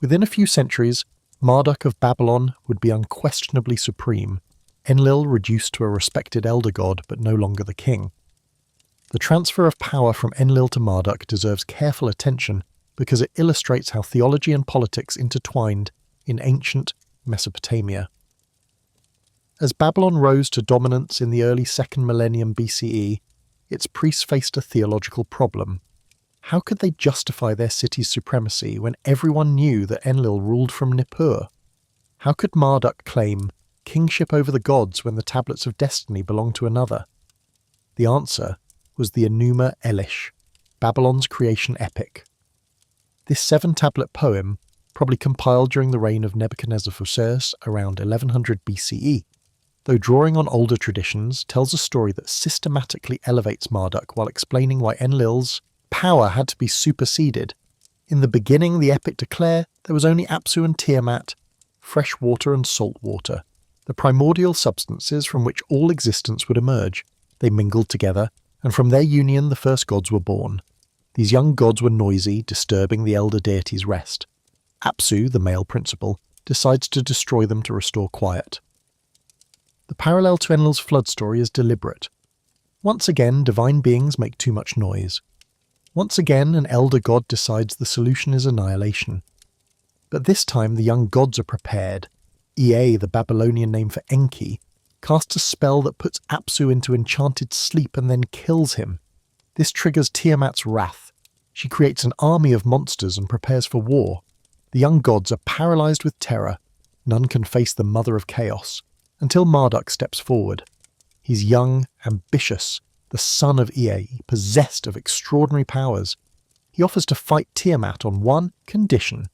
[SPEAKER 1] Within a few centuries, Marduk of Babylon would be unquestionably supreme, Enlil reduced to a respected elder god but no longer the king. The transfer of power from Enlil to Marduk deserves careful attention because it illustrates how theology and politics intertwined in ancient Mesopotamia. As Babylon rose to dominance in the early 2nd millennium BCE, its priests faced a theological problem. How could they justify their city's supremacy when everyone knew that Enlil ruled from Nippur? How could Marduk claim kingship over the gods when the tablets of destiny belonged to another? The answer was the Enuma Elish, Babylon's creation epic. This 7-tablet poem, probably compiled during the reign of Nebuchadnezzar First around 1100 BCE, though drawing on older traditions, tells a story that systematically elevates Marduk while explaining why Enlil's power had to be superseded. In the beginning, the epic declare there was only Apsu and Tiamat, fresh water and salt water, the primordial substances from which all existence would emerge. They mingled together, and from their union the first gods were born. These young gods were noisy, disturbing the elder deity's rest. Apsu, the male principal, decides to destroy them to restore quiet. The parallel to Enlil's flood story is deliberate. Once again, divine beings make too much noise. Once again, an elder god decides the solution is annihilation. But this time the young gods are prepared. Ea, the Babylonian name for Enki, casts a spell that puts Apsu into enchanted sleep and then kills him. This triggers Tiamat's wrath. She creates an army of monsters and prepares for war. The young gods are paralyzed with terror. None can face the mother of chaos, until Marduk steps forward. He's young, ambitious, the son of Ea, possessed of extraordinary powers. He offers to fight Tiamat on one condition.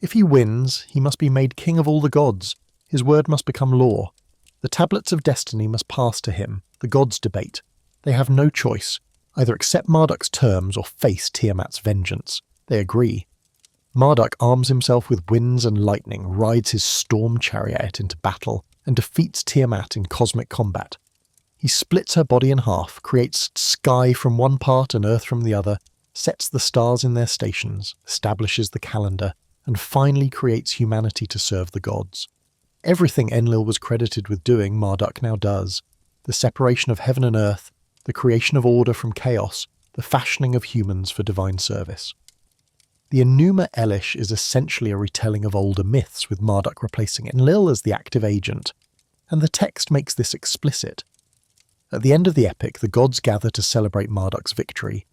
[SPEAKER 1] If he wins, he must be made king of all the gods. His word must become law. The tablets of destiny must pass to him. The gods debate. They have no choice. Either accept Marduk's terms or face Tiamat's vengeance. They agree. Marduk arms himself with winds and lightning, rides his storm chariot into battle, and defeats Tiamat in cosmic combat. He splits her body in half, creates sky from one part and earth from the other, sets the stars in their stations, establishes the calendar, and finally creates humanity to serve the gods. Everything Enlil was credited with doing, Marduk now does. The separation of heaven and earth, the creation of order from chaos, the fashioning of humans for divine service. The Enuma Elish is essentially a retelling of older myths, with Marduk replacing Enlil as the active agent, and the text makes this explicit. At the end of the epic, the gods gather to celebrate Marduk's victory.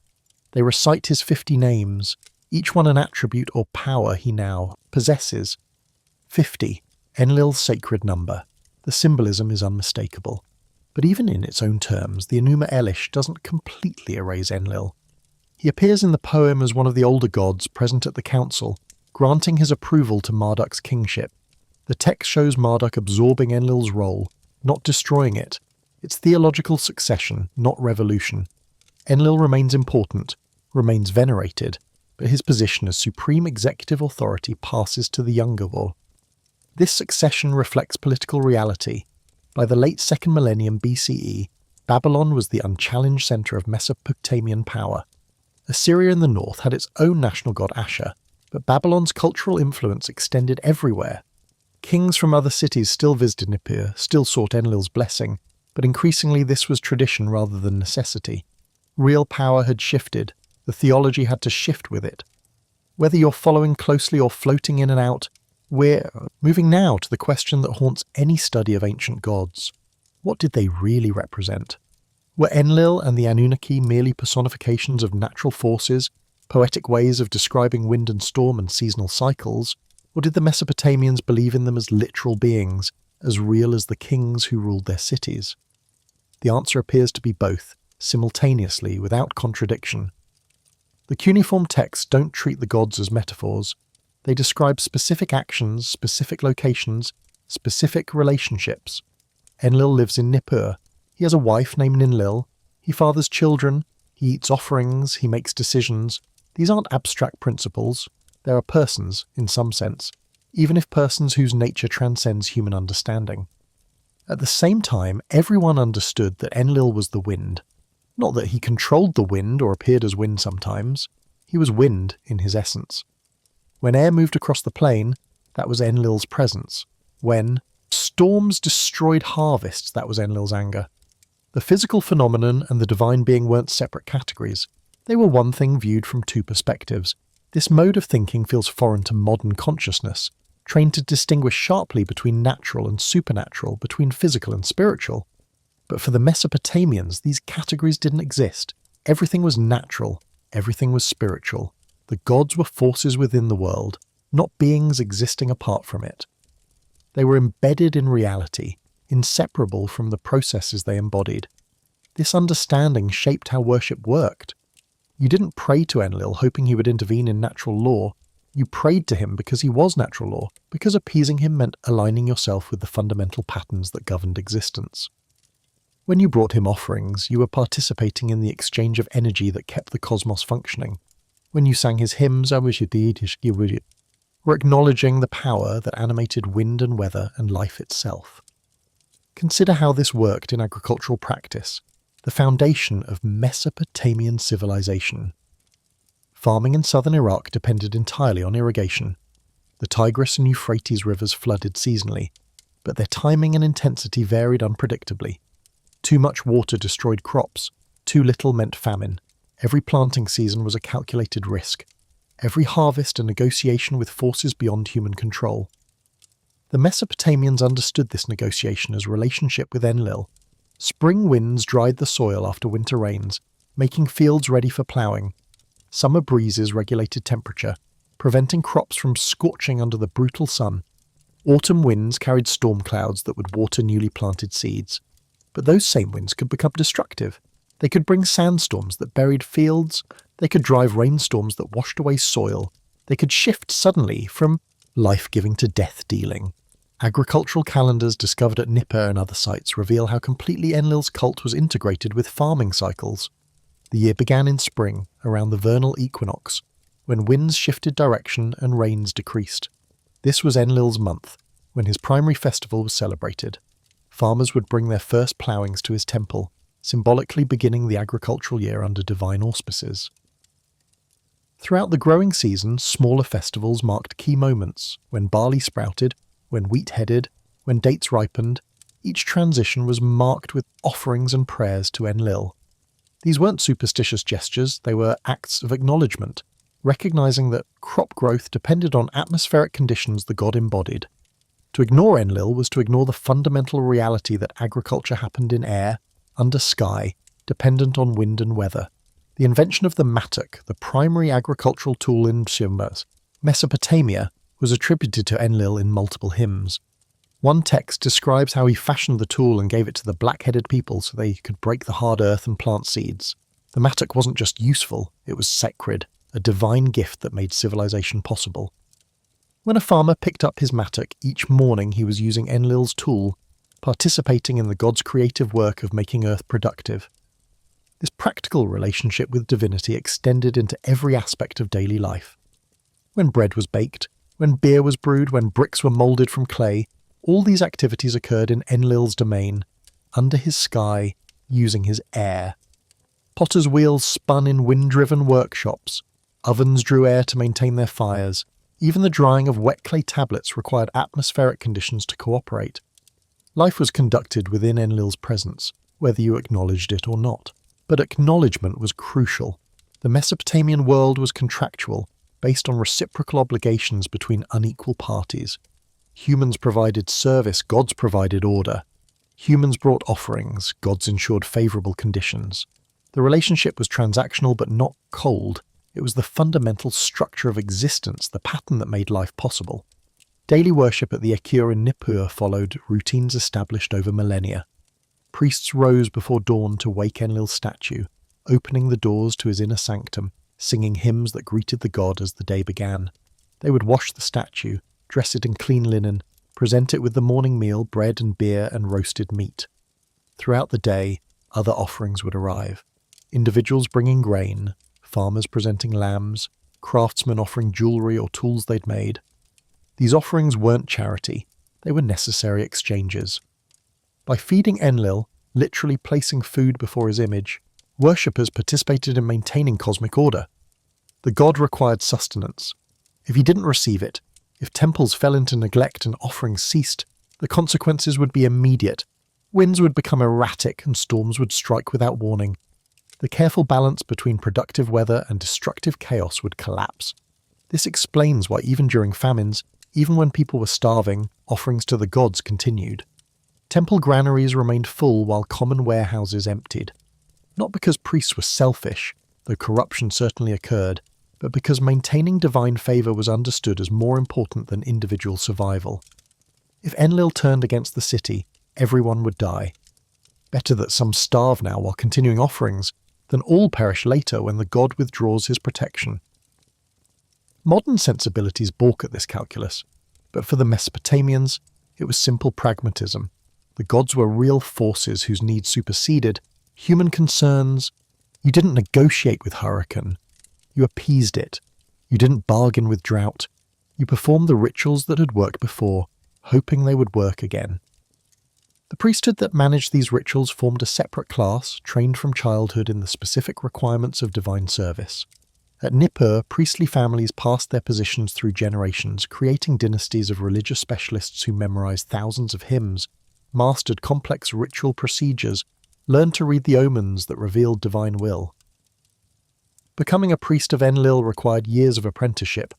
[SPEAKER 1] They recite his 50 names, each one an attribute or power he now possesses. 50, Enlil's sacred number. The symbolism is unmistakable. But even in its own terms, the Enuma Elish doesn't completely erase Enlil. He appears in the poem as one of the older gods present at the council, granting his approval to Marduk's kingship. The text shows Marduk absorbing Enlil's role, not destroying it. It's theological succession, not revolution. Enlil remains important, remains venerated, but his position as supreme executive authority passes to the younger one. This succession reflects political reality. By the late 2nd millennium BCE, Babylon was the unchallenged centre of Mesopotamian power. Assyria in the north had its own national god Ashur, but Babylon's cultural influence extended everywhere. Kings from other cities still visited Nippur, still sought Enlil's blessing, but increasingly this was tradition rather than necessity. Real power had shifted, the theology had to shift with it. Whether you're following closely or floating in and out, we're moving now to the question that haunts any study of ancient gods. What did they really represent? Were Enlil and the Anunnaki merely personifications of natural forces, poetic ways of describing wind and storm and seasonal cycles, or did the Mesopotamians believe in them as literal beings, as real as the kings who ruled their cities? The answer appears to be both, simultaneously, without contradiction. The cuneiform texts don't treat the gods as metaphors. They describe specific actions, specific locations, specific relationships. Enlil lives in Nippur. He has a wife named Enlil. He fathers children. He eats offerings. He makes decisions. These aren't abstract principles. There are persons, in some sense, even if persons whose nature transcends human understanding. At the same time, everyone understood that Enlil was the wind. Not that he controlled the wind or appeared as wind sometimes. He was wind in his essence. When air moved across the plain, that was Enlil's presence. When storms destroyed harvests, that was Enlil's anger. The physical phenomenon and the divine being weren't separate categories. They were one thing viewed from two perspectives. This mode of thinking feels foreign to modern consciousness, trained to distinguish sharply between natural and supernatural, between physical and spiritual. But for the Mesopotamians, these categories didn't exist. Everything was natural, everything was spiritual. The gods were forces within the world, not beings existing apart from it. They were embedded in reality, inseparable from the processes they embodied. This understanding shaped how worship worked. You didn't pray to Enlil hoping he would intervene in natural law. You prayed to him because he was natural law, because appeasing him meant aligning yourself with the fundamental patterns that governed existence. When you brought him offerings, you were participating in the exchange of energy that kept the cosmos functioning. When you sang his hymns, were acknowledging the power that animated wind and weather and life itself. Consider how this worked in agricultural practice, the foundation of Mesopotamian civilization. Farming in southern Iraq depended entirely on irrigation. The Tigris and Euphrates rivers flooded seasonally, but their timing and intensity varied unpredictably. Too much water destroyed crops, too little meant famine. Every planting season was a calculated risk. Every harvest a negotiation with forces beyond human control. The Mesopotamians understood this negotiation as relationship with Enlil. Spring winds dried the soil after winter rains, making fields ready for ploughing. Summer breezes regulated temperature, preventing crops from scorching under the brutal sun. Autumn winds carried storm clouds that would water newly planted seeds. But those same winds could become destructive. They could bring sandstorms that buried fields. They could drive rainstorms that washed away soil. They could shift suddenly from life-giving to death-dealing. Agricultural calendars discovered at Nippur and other sites reveal how completely Enlil's cult was integrated with farming cycles. The year began in spring, around the vernal equinox, when winds shifted direction and rains decreased. This was Enlil's month, when his primary festival was celebrated. Farmers would bring their first ploughings to his temple, symbolically beginning the agricultural year under divine auspices. Throughout the growing season, smaller festivals marked key moments, when barley sprouted, when wheat headed, when dates ripened. Each transition was marked with offerings and prayers to Enlil. These weren't superstitious gestures, they were acts of acknowledgement, recognizing that crop growth depended on atmospheric conditions the god embodied. To ignore Enlil was to ignore the fundamental reality that agriculture happened in air, under sky, dependent on wind and weather. The invention of the mattock, the primary agricultural tool in Mesopotamia, was attributed to Enlil in multiple hymns. One text describes how he fashioned the tool and gave it to the black-headed people so they could break the hard earth and plant seeds. The mattock wasn't just useful, it was sacred, a divine gift that made civilization possible. When a farmer picked up his mattock each morning, he was using Enlil's tool, participating in the god's creative work of making earth productive. This practical relationship with divinity extended into every aspect of daily life. When bread was baked, when beer was brewed, when bricks were moulded from clay, all these activities occurred in Enlil's domain, under his sky, using his air. Potters' wheels spun in wind-driven workshops. Ovens drew air to maintain their fires. Even the drying of wet clay tablets required atmospheric conditions to cooperate. Life was conducted within Enlil's presence, whether you acknowledged it or not. But acknowledgement was crucial. The Mesopotamian world was contractual. based on reciprocal obligations between unequal parties. Humans provided service, gods provided order. Humans brought offerings, gods ensured favourable conditions. The relationship was transactional but not cold. It was the fundamental structure of existence, the pattern that made life possible. Daily worship at the Ekkur in Nippur followed routines established over millennia. Priests rose before dawn to wake Enlil's statue, opening the doors to his inner sanctum, singing hymns that greeted the god as the day began. They would wash the statue, dress it in clean linen, present it with the morning meal, bread and beer and roasted meat. Throughout the day, other offerings would arrive. Individuals bringing grain, farmers presenting lambs, craftsmen offering jewellery or tools they'd made. These offerings weren't charity, they were necessary exchanges. By feeding Enlil, literally placing food before his image, worshippers participated in maintaining cosmic order. The god required sustenance. If he didn't receive it, if temples fell into neglect and offerings ceased, the consequences would be immediate. Winds would become erratic and storms would strike without warning. The careful balance between productive weather and destructive chaos would collapse. This explains why even during famines, even when people were starving, offerings to the gods continued. Temple granaries remained full while common warehouses emptied. Not because priests were selfish, though corruption certainly occurred, but because maintaining divine favour was understood as more important than individual survival. If Enlil turned against the city, everyone would die. Better that some starve now while continuing offerings, than all perish later when the god withdraws his protection. Modern sensibilities balk at this calculus, but for the Mesopotamians, it was simple pragmatism. The gods were real forces whose needs superseded human concerns. You didn't negotiate with hurricane. You appeased it. You didn't bargain with drought. You performed the rituals that had worked before, hoping they would work again. The priesthood that managed these rituals formed a separate class, trained from childhood in the specific requirements of divine service. At Nippur, priestly families passed their positions through generations, creating dynasties of religious specialists who memorized thousands of hymns, mastered complex ritual procedures, learned to read the omens that revealed divine will. Becoming a priest of Enlil required years of apprenticeship.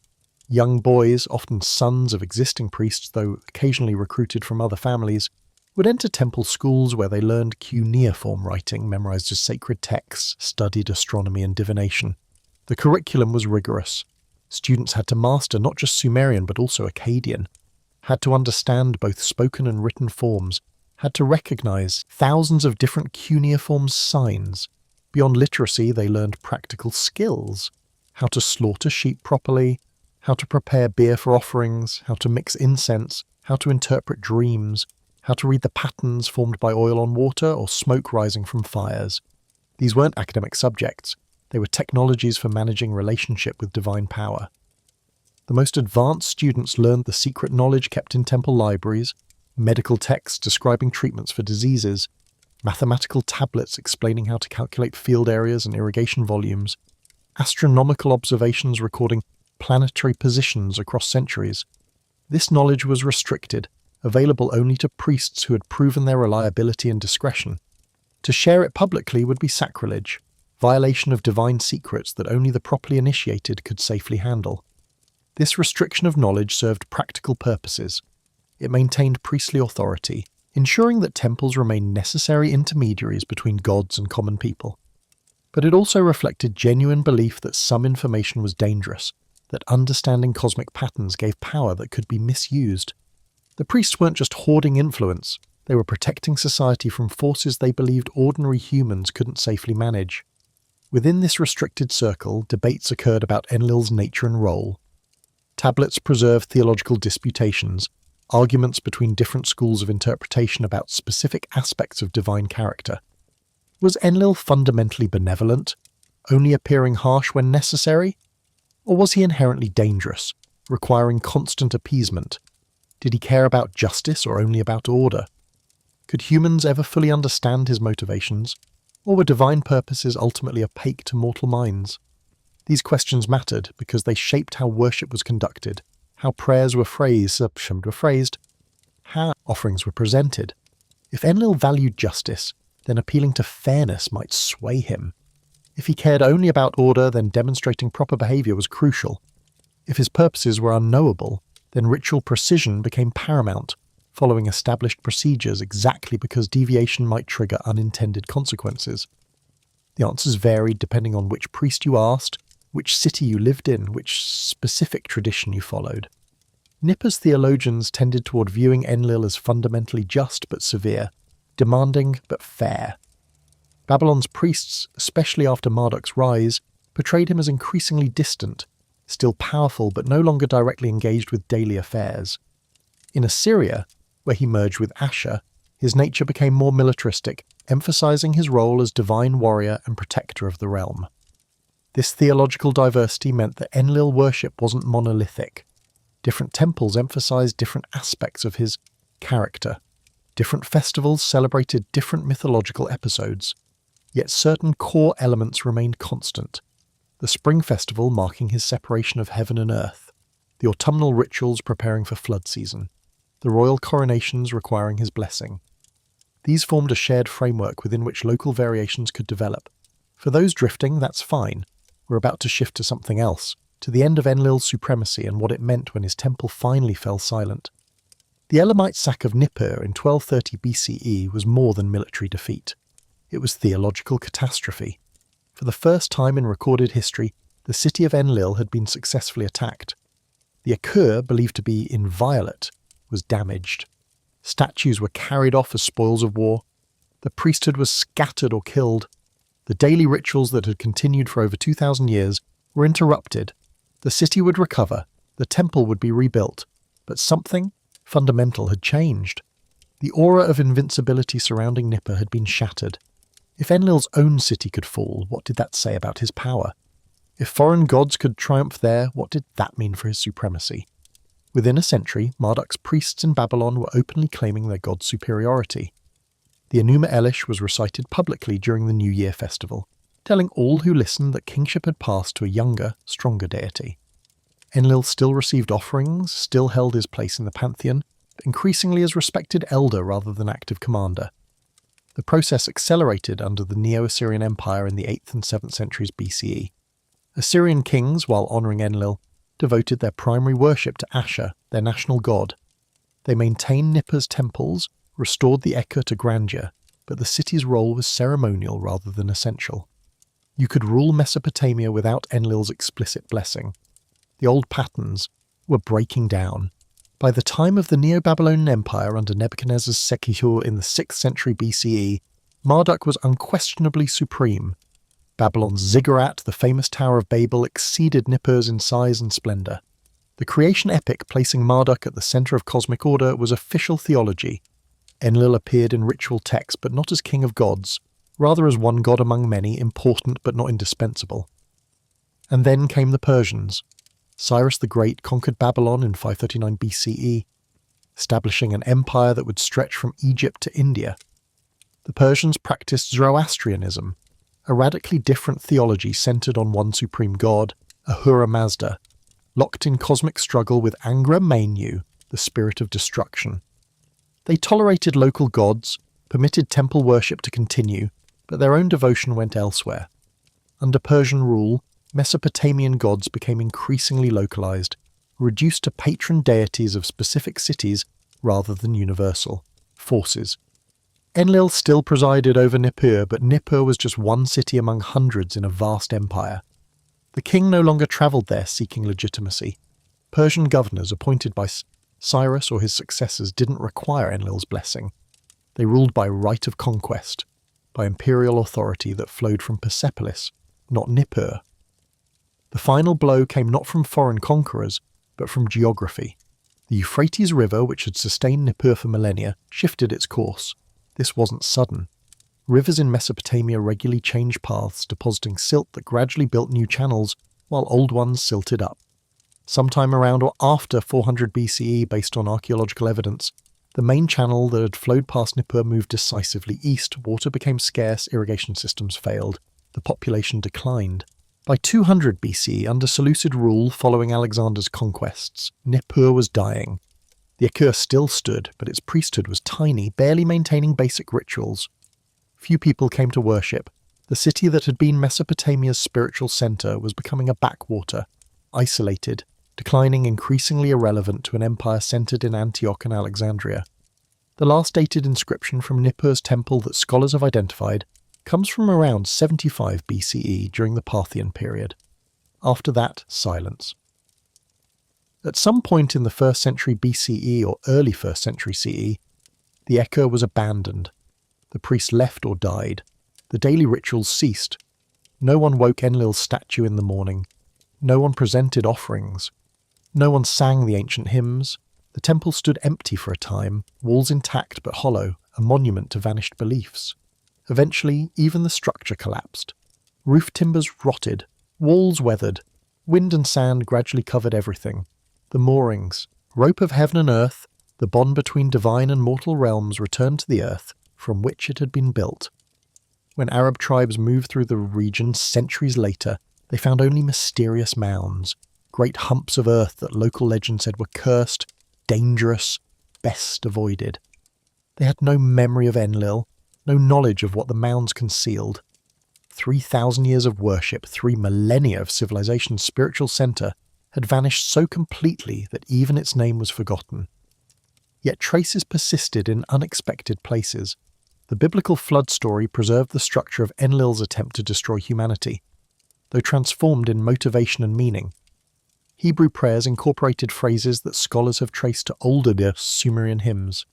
[SPEAKER 1] Young boys, often sons of existing priests, though occasionally recruited from other families, would enter temple schools where they learned cuneiform writing, memorized as sacred texts, studied astronomy and divination. The curriculum was rigorous. Students had to master not just Sumerian but also Akkadian, had to understand both spoken and written forms, had to recognize thousands of different cuneiform signs. Beyond literacy, they learned practical skills: how to slaughter sheep properly, how to prepare beer for offerings, how to mix incense, how to interpret dreams, how to read the patterns formed by oil on water or smoke rising from fires. These weren't academic subjects. They were technologies for managing relationship with divine power. The most advanced students learned the secret knowledge kept in temple libraries, medical texts describing treatments for diseases, mathematical tablets explaining how to calculate field areas and irrigation volumes, astronomical observations recording planetary positions across centuries. This knowledge was restricted, available only to priests who had proven their reliability and discretion. To share it publicly would be sacrilege, violation of divine secrets that only the properly initiated could safely handle. This restriction of knowledge served practical purposes. It maintained priestly authority, ensuring that temples remained necessary intermediaries between gods and common people. But it also reflected genuine belief that some information was dangerous, that understanding cosmic patterns gave power that could be misused. The priests weren't just hoarding influence, they were protecting society from forces they believed ordinary humans couldn't safely manage. Within this restricted circle, debates occurred about Enlil's nature and role. Tablets preserved theological disputations, arguments between different schools of interpretation about specific aspects of divine character. Was Enlil fundamentally benevolent, only appearing harsh when necessary? Or was he inherently dangerous, requiring constant appeasement? Did he care about justice or only about order? Could humans ever fully understand his motivations? Or were divine purposes ultimately opaque to mortal minds? These questions mattered because they shaped how worship was conducted, how prayers were phrased, how offerings were presented. If Enlil valued justice, then appealing to fairness might sway him. If he cared only about order, then demonstrating proper behaviour was crucial. If his purposes were unknowable, then ritual precision became paramount, following established procedures exactly because deviation might trigger unintended consequences. The answers varied depending on which priest you asked, which city you lived in, which specific tradition you followed. Nippur's theologians tended toward viewing Enlil as fundamentally just but severe, demanding but fair. Babylon's priests, especially after Marduk's rise, portrayed him as increasingly distant, still powerful but no longer directly engaged with daily affairs. In Assyria, where he merged with Ashur, his nature became more militaristic, emphasizing his role as divine warrior and protector of the realm. This theological diversity meant that Enlil worship wasn't monolithic. Different temples emphasized different aspects of his character. Different festivals celebrated different mythological episodes. Yet certain core elements remained constant. The spring festival marking his separation of heaven and earth, the autumnal rituals preparing for flood season, the royal coronations requiring his blessing. These formed a shared framework within which local variations could develop. For those drifting, that's fine. We're about to shift to something else, to the end of Enlil's supremacy and what it meant when his temple finally fell silent. The Elamite sack of Nippur in 1230 BCE was more than military defeat. It was theological catastrophe. For the first time in recorded history, the city of Enlil had been successfully attacked. The Akur, believed to be inviolate, was damaged. Statues were carried off as spoils of war. The priesthood was scattered or killed. The daily rituals that had continued for over 2,000 years were interrupted. The city would recover, the temple would be rebuilt, but something fundamental had changed. The aura of invincibility surrounding Nippur had been shattered. If Enlil's own city could fall, what did that say about his power? If foreign gods could triumph there, what did that mean for his supremacy? Within a century, Marduk's priests in Babylon were openly claiming their god's superiority. The Enuma Elish was recited publicly during the New Year festival, telling all who listened that kingship had passed to a younger, stronger deity. Enlil still received offerings, still held his place in the pantheon, but increasingly as respected elder rather than active commander. The process accelerated under the Neo-Assyrian Empire in the 8th and 7th centuries BCE. Assyrian kings, while honouring Enlil, devoted their primary worship to Ashur, their national god. They maintained Nippur's temples, restored the Eker to grandeur, but the city's role was ceremonial rather than essential. You could rule Mesopotamia without Enlil's explicit blessing. The old patterns were breaking down. By the time of the Neo-Babylonian Empire under Nebuchadnezzar's Sekihu in the 6th century BCE, Marduk was unquestionably supreme. Babylon's ziggurat, the famous Tower of Babel, exceeded Nippur's in size and splendour. The creation epic placing Marduk at the centre of cosmic order was official theology. Enlil appeared in ritual texts, but not as king of gods, rather as one god among many, important but not indispensable. And then came the Persians. Cyrus the Great conquered Babylon in 539 BCE, establishing an empire that would stretch from Egypt to India. The Persians practiced Zoroastrianism, a radically different theology centered on one supreme god, Ahura Mazda, locked in cosmic struggle with Angra Mainyu, the spirit of destruction. They tolerated local gods, permitted temple worship to continue, but their own devotion went elsewhere. Under Persian rule, Mesopotamian gods became increasingly localized, reduced to patron deities of specific cities rather than universal forces. Enlil still presided over Nippur, but Nippur was just one city among hundreds in a vast empire. The king no longer travelled there seeking legitimacy. Persian governors appointed by Cyrus or his successors didn't require Enlil's blessing. They ruled by right of conquest, by imperial authority that flowed from Persepolis, not Nippur. The final blow came not from foreign conquerors, but from geography. The Euphrates River, which had sustained Nippur for millennia, shifted its course. This wasn't sudden. Rivers in Mesopotamia regularly changed paths, depositing silt that gradually built new channels, while old ones silted up. Sometime around or after 400 BCE, based on archaeological evidence, the main channel that had flowed past Nippur moved decisively east, water became scarce, irrigation systems failed, the population declined. By 200 BC, under Seleucid rule following Alexander's conquests, Nippur was dying. The Akur still stood, but its priesthood was tiny, barely maintaining basic rituals. Few people came to worship. The city that had been Mesopotamia's spiritual centre was becoming a backwater, isolated, declining increasingly irrelevant to an empire centred in Antioch and Alexandria. The last dated inscription from Nippur's temple that scholars have identified comes from around 75 BCE during the Parthian period. After that, silence. At some point in the 1st century BCE or early 1st century CE, the echo was abandoned. The priests left or died. The daily rituals ceased. No one woke Enlil's statue in the morning. No one presented offerings. No one sang the ancient hymns. The temple stood empty for a time, walls intact but hollow, a monument to vanished beliefs. Eventually, even the structure collapsed. Roof timbers rotted, walls weathered, wind and sand gradually covered everything. The moorings, rope of heaven and earth, the bond between divine and mortal realms returned to the earth from which it had been built. When Arab tribes moved through the region centuries later, they found only mysterious mounds, great humps of earth that local legend said were cursed, dangerous, best avoided. They had no memory of Enlil, no knowledge of what the mounds concealed. 3,000 years of worship, 3 millennia of civilization's spiritual centre, had vanished so completely that even its name was forgotten. Yet traces persisted in unexpected places. The biblical flood story preserved the structure of Enlil's attempt to destroy humanity, though transformed in motivation and meaning. Hebrew prayers incorporated phrases that scholars have traced to older Sumerian hymns.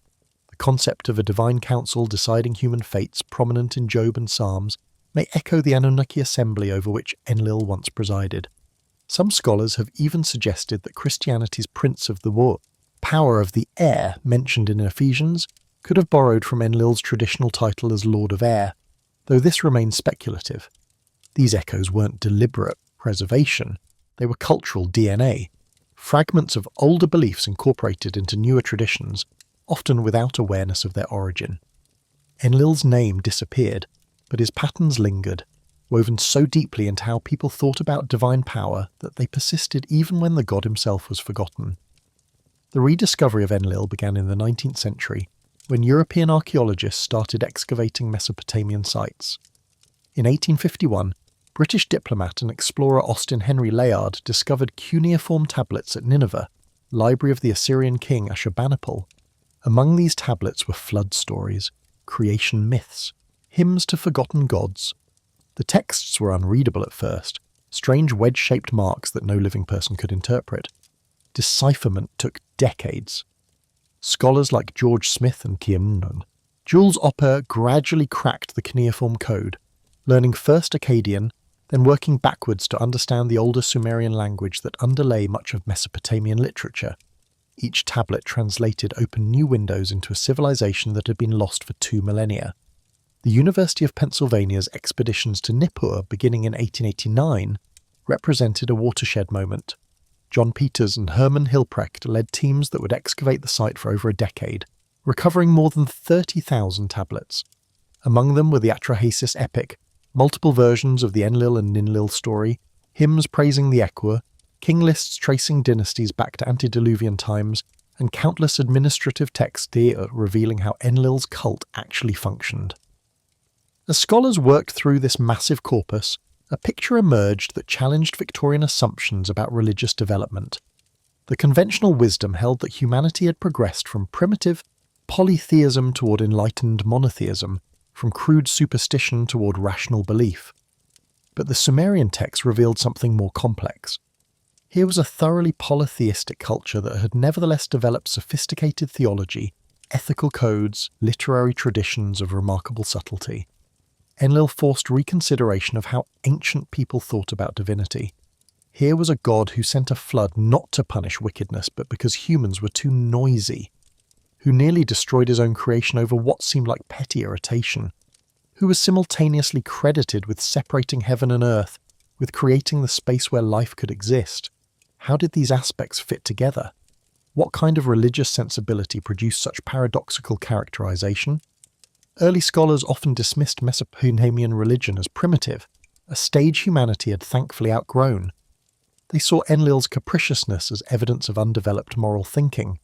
[SPEAKER 1] The concept of a divine council deciding human fates, prominent in Job and Psalms, may echo the Anunnaki assembly over which Enlil once presided. Some scholars have even suggested that Christianity's Prince of the War, power of the air mentioned in Ephesians, could have borrowed from Enlil's traditional title as Lord of Air, though this remains speculative. These echoes weren't deliberate preservation, they were cultural DNA, fragments of older beliefs incorporated into newer traditions, often without awareness of their origin. Enlil's name disappeared, but his patterns lingered, woven so deeply into how people thought about divine power that they persisted even when the god himself was forgotten. The rediscovery of Enlil began in the 19th century, when European archaeologists started excavating Mesopotamian sites. In 1851, British diplomat and explorer Austin Henry Layard discovered cuneiform tablets at Nineveh, library of the Assyrian king Ashurbanipal. Among these tablets were flood stories, creation myths, hymns to forgotten gods. The texts were unreadable at first, strange wedge-shaped marks that no living person could interpret. Decipherment took decades. Scholars like George Smith and Jules Opper gradually cracked the cuneiform code, learning first Akkadian, then working backwards to understand the older Sumerian language that underlay much of Mesopotamian literature. Each tablet translated opened new windows into a civilization that had been lost for 2 millennia. The University of Pennsylvania's expeditions to Nippur beginning in 1889 represented a watershed moment. John Peters and Hermann Hilprecht led teams that would excavate the site for over a decade, recovering more than 30,000 tablets. Among them were the Atrahasis Epic, multiple versions of the Enlil and Ninlil story, hymns praising the Ekur, king lists tracing dynasties back to antediluvian times, and countless administrative texts revealing how Enlil's cult actually functioned. As scholars worked through this massive corpus, a picture emerged that challenged Victorian assumptions about religious development. The conventional wisdom held that humanity had progressed from primitive polytheism toward enlightened monotheism, from crude superstition toward rational belief. But the Sumerian text revealed something more complex. Here was a thoroughly polytheistic culture that had nevertheless developed sophisticated theology, ethical codes, literary traditions of remarkable subtlety. Enlil forced reconsideration of how ancient people thought about divinity. Here was a god who sent a flood not to punish wickedness, but because humans were too noisy, who nearly destroyed his own creation over what seemed like petty irritation, who was simultaneously credited with separating heaven and earth, with creating the space where life could exist. How did these aspects fit together? What kind of religious sensibility produced such paradoxical characterization? Early scholars often dismissed Mesopotamian religion as primitive, a stage humanity had thankfully outgrown. They saw Enlil's capriciousness as evidence of undeveloped moral thinking,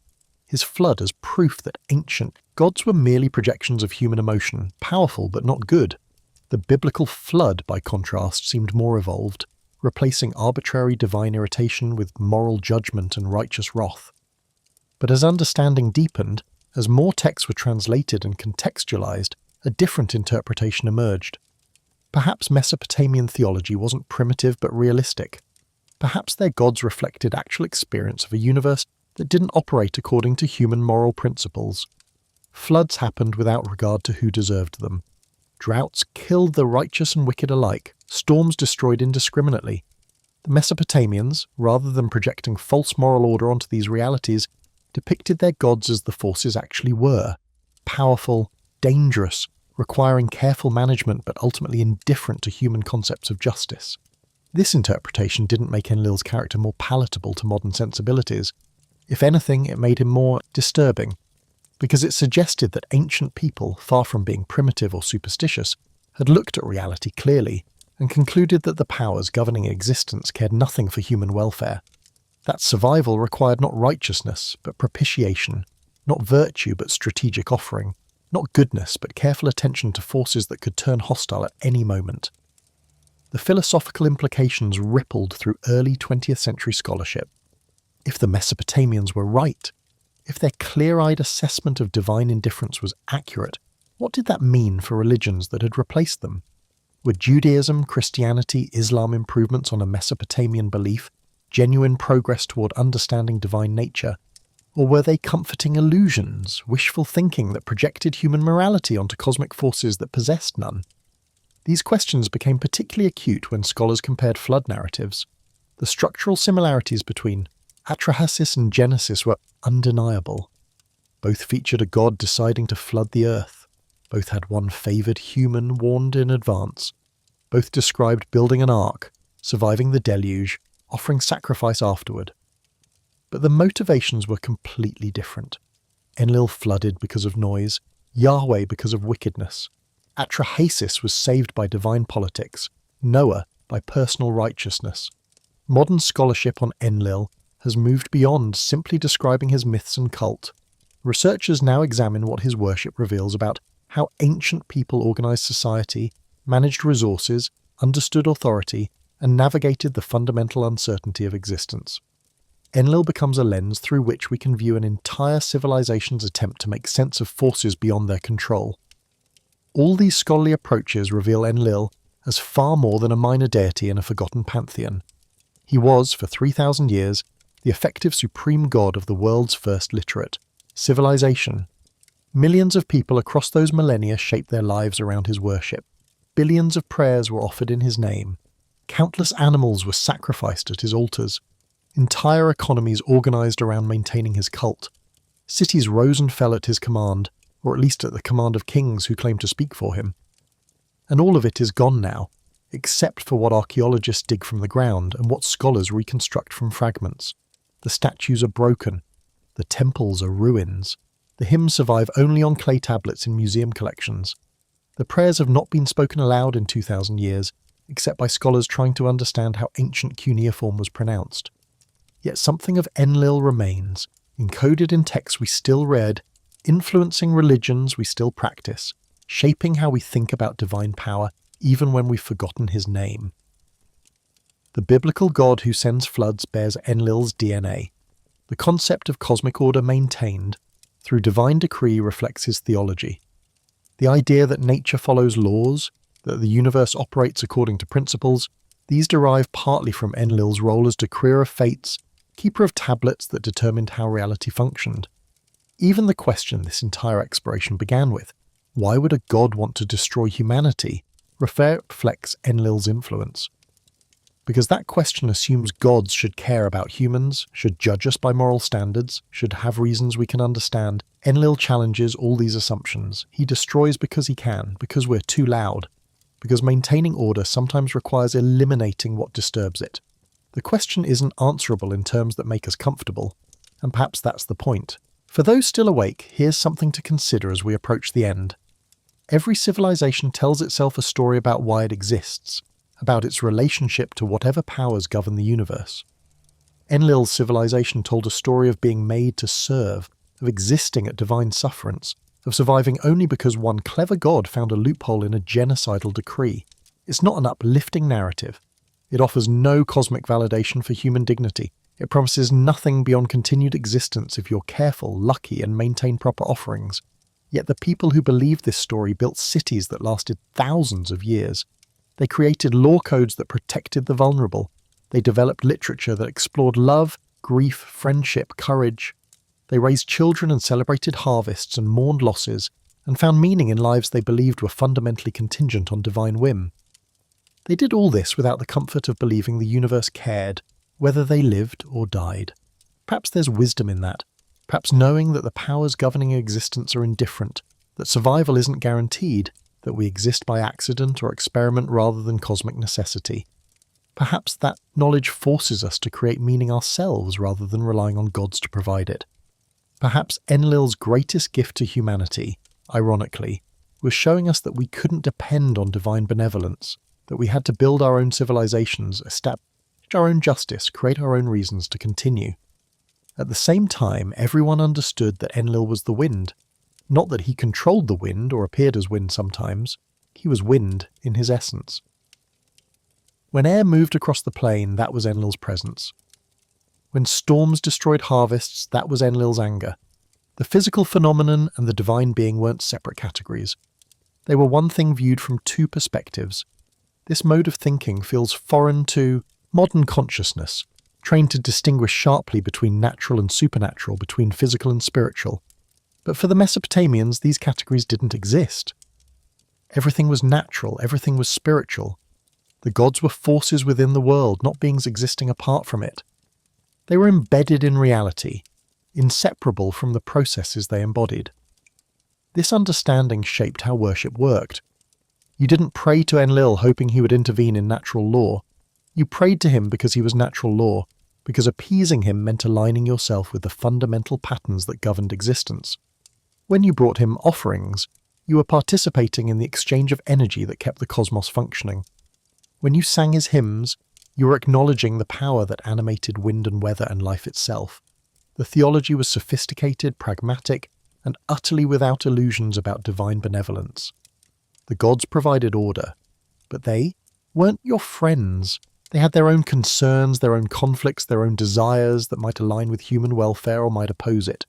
[SPEAKER 1] his flood as proof that ancient gods were merely projections of human emotion, powerful but not good. The biblical flood, by contrast, seemed more evolved, replacing arbitrary divine irritation with moral judgment and righteous wrath. But as understanding deepened, as more texts were translated and contextualized, a different interpretation emerged. Perhaps Mesopotamian theology wasn't primitive but realistic. Perhaps their gods reflected actual experience of a universe that didn't operate according to human moral principles. Floods happened without regard to who deserved them. Droughts killed the righteous and wicked alike. Storms destroyed indiscriminately. The Mesopotamians, rather than projecting false moral order onto these realities, depicted their gods as the forces actually were: powerful, dangerous, requiring careful management but ultimately indifferent to human concepts of justice. This interpretation didn't make Enlil's character more palatable to modern sensibilities. If anything, it made him more disturbing, because it suggested that ancient people, far from being primitive or superstitious, had looked at reality clearly and concluded that the powers governing existence cared nothing for human welfare. That survival required not righteousness, but propitiation, not virtue, but strategic offering, not goodness, but careful attention to forces that could turn hostile at any moment. The philosophical implications rippled through early 20th century scholarship. If the Mesopotamians were right, if their clear-eyed assessment of divine indifference was accurate, what did that mean for religions that had replaced them? Were Judaism, Christianity, Islam improvements on a Mesopotamian belief, genuine progress toward understanding divine nature? Or were they comforting illusions, wishful thinking that projected human morality onto cosmic forces that possessed none? These questions became particularly acute when scholars compared flood narratives. The structural similarities between Atrahasis and Genesis were undeniable. Both featured a god deciding to flood the earth. Both had one favoured human warned in advance. Both described building an ark, surviving the deluge, offering sacrifice afterward. But the motivations were completely different. Enlil flooded because of noise, Yahweh because of wickedness. Atrahasis was saved by divine politics, Noah by personal righteousness. Modern scholarship on Enlil has moved beyond simply describing his myths and cult. Researchers now examine what his worship reveals about how ancient people organized society, managed resources, understood authority, and navigated the fundamental uncertainty of existence. Enlil becomes a lens through which we can view an entire civilization's attempt to make sense of forces beyond their control. All these scholarly approaches reveal Enlil as far more than a minor deity in a forgotten pantheon. He was, for 3,000 years, the effective supreme god of the world's first literate civilization. Millions of people across those millennia shaped their lives around his worship. Billions of prayers were offered in his name. Countless animals were sacrificed at his altars. Entire economies organized around maintaining his cult. Cities rose and fell at his command, or at least at the command of kings who claimed to speak for him. And all of it is gone now, except for what archaeologists dig from the ground and what scholars reconstruct from fragments. The statues are broken. The temples are ruins. The hymns survive only on clay tablets in museum collections. The prayers have not been spoken aloud in 2,000 years, except by scholars trying to understand how ancient cuneiform was pronounced. Yet something of Enlil remains, encoded in texts we still read, influencing religions we still practice, shaping how we think about divine power even when we've forgotten his name. The biblical God who sends floods bears Enlil's DNA. The concept of cosmic order maintained through divine decree reflects his theology. The idea that nature follows laws, that the universe operates according to principles, these derive partly from Enlil's role as decreer of fates, keeper of tablets that determined how reality functioned. Even the question this entire exploration began with, why would a god want to destroy humanity, reflects Enlil's influence. Because that question assumes gods should care about humans, should judge us by moral standards, should have reasons we can understand. Enlil challenges all these assumptions. He destroys because he can, because we're too loud, because maintaining order sometimes requires eliminating what disturbs it. The question isn't answerable in terms that make us comfortable, and perhaps that's the point. For those still awake, here's something to consider as we approach the end. Every civilization tells itself a story about why it exists, about its relationship to whatever powers govern the universe. Enlil's civilization told a story of being made to serve, of existing at divine sufferance, of surviving only because one clever god found a loophole in a genocidal decree. It's not an uplifting narrative. It offers no cosmic validation for human dignity. It promises nothing beyond continued existence if you're careful, lucky, and maintain proper offerings. Yet the people who believed this story built cities that lasted thousands of years. They created law codes that protected the vulnerable. They developed literature that explored love, grief, friendship, courage. They raised children and celebrated harvests and mourned losses, and found meaning in lives they believed were fundamentally contingent on divine whim. They did all this without the comfort of believing the universe cared, whether they lived or died. Perhaps there's wisdom in that. Perhaps knowing that the powers governing existence are indifferent, that survival isn't guaranteed, that we exist by accident or experiment rather than cosmic necessity. Perhaps that knowledge forces us to create meaning ourselves rather than relying on gods to provide it. Perhaps Enlil's greatest gift to humanity, ironically, was showing us that we couldn't depend on divine benevolence, that we had to build our own civilizations, establish our own justice, create our own reasons to continue. At the same time, everyone understood that Enlil was the wind. Not that he controlled the wind or appeared as wind sometimes. He was wind in his essence. When air moved across the plain, that was Enlil's presence. When storms destroyed harvests, that was Enlil's anger. The physical phenomenon and the divine being weren't separate categories. They were one thing viewed from two perspectives. This mode of thinking feels foreign to modern consciousness, trained to distinguish sharply between natural and supernatural, between physical and spiritual. But for the Mesopotamians, these categories didn't exist. Everything was natural, everything was spiritual. The gods were forces within the world, not beings existing apart from it. They were embedded in reality, inseparable from the processes they embodied. This understanding shaped how worship worked. You didn't pray to Enlil hoping he would intervene in natural law. You prayed to him because he was natural law, because appeasing him meant aligning yourself with the fundamental patterns that governed existence. When you brought him offerings, you were participating in the exchange of energy that kept the cosmos functioning. When you sang his hymns, you were acknowledging the power that animated wind and weather and life itself. The theology was sophisticated, pragmatic, and utterly without illusions about divine benevolence. The gods provided order, but they weren't your friends. They had their own concerns, their own conflicts, their own desires that might align with human welfare or might oppose it.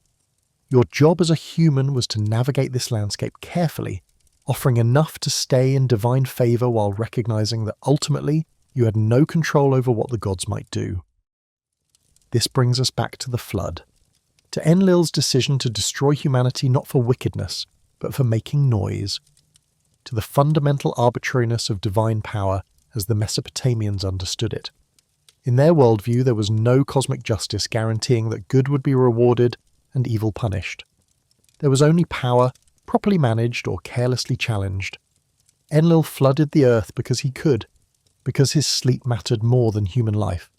[SPEAKER 1] Your job as a human was to navigate this landscape carefully, offering enough to stay in divine favour while recognizing that ultimately you had no control over what the gods might do. This brings us back to the flood, to Enlil's decision to destroy humanity not for wickedness, but for making noise, to the fundamental arbitrariness of divine power as the Mesopotamians understood it. In their worldview, there was no cosmic justice guaranteeing that good would be rewarded and evil punished. There was only power, properly managed or carelessly challenged. Enlil flooded the earth because he could, because his sleep mattered more than human life,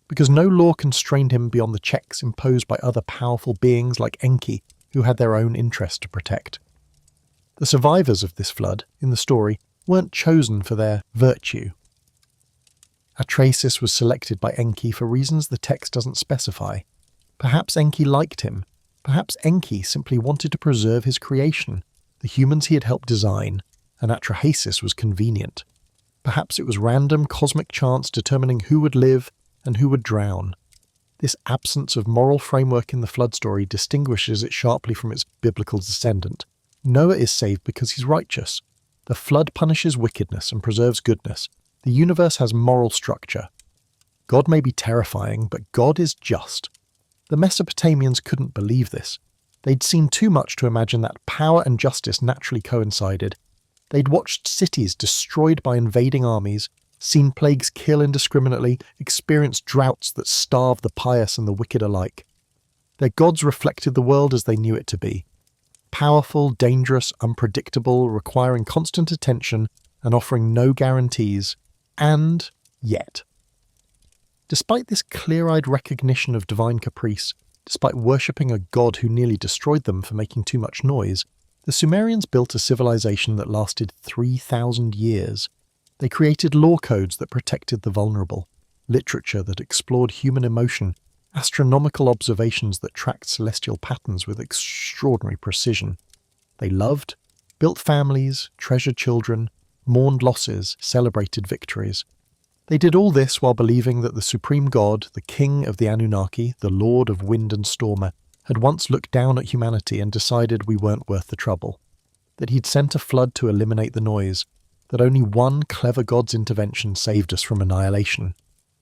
[SPEAKER 1] because no law constrained him beyond the checks imposed by other powerful beings like Enki, who had their own interests to protect. The survivors of this flood, in the story, weren't chosen for their virtue. Atrahasis was selected by Enki for reasons the text doesn't specify. Perhaps Enki liked him. Perhaps Enki simply wanted to preserve his creation, the humans he had helped design, and Atrahasis was convenient. Perhaps it was random cosmic chance determining who would live and who would drown. This absence of moral framework in the flood story distinguishes it sharply from its biblical descendant. Noah is saved because he's righteous. The flood punishes wickedness and preserves goodness. The universe has moral structure. God may be terrifying, but God is just. The Mesopotamians couldn't believe this. They'd seen too much to imagine that power and justice naturally coincided. They'd watched cities destroyed by invading armies, seen plagues kill indiscriminately, experienced droughts that starved the pious and the wicked alike. Their gods reflected the world as they knew it to be. Powerful, dangerous, unpredictable, requiring constant attention and offering no guarantees. And yet, despite this clear-eyed recognition of divine caprice, despite worshipping a god who nearly destroyed them for making too much noise, the Sumerians built a civilization that lasted 3,000 years. They created law codes that protected the vulnerable, literature that explored human emotion, astronomical observations that tracked celestial patterns with extraordinary precision. They loved, built families, treasured children, mourned losses, celebrated victories. They did all this while believing that the supreme god, the king of the Anunnaki, the lord of wind and storm, had once looked down at humanity and decided we weren't worth the trouble, that he'd sent a flood to eliminate the noise, that only one clever god's intervention saved us from annihilation.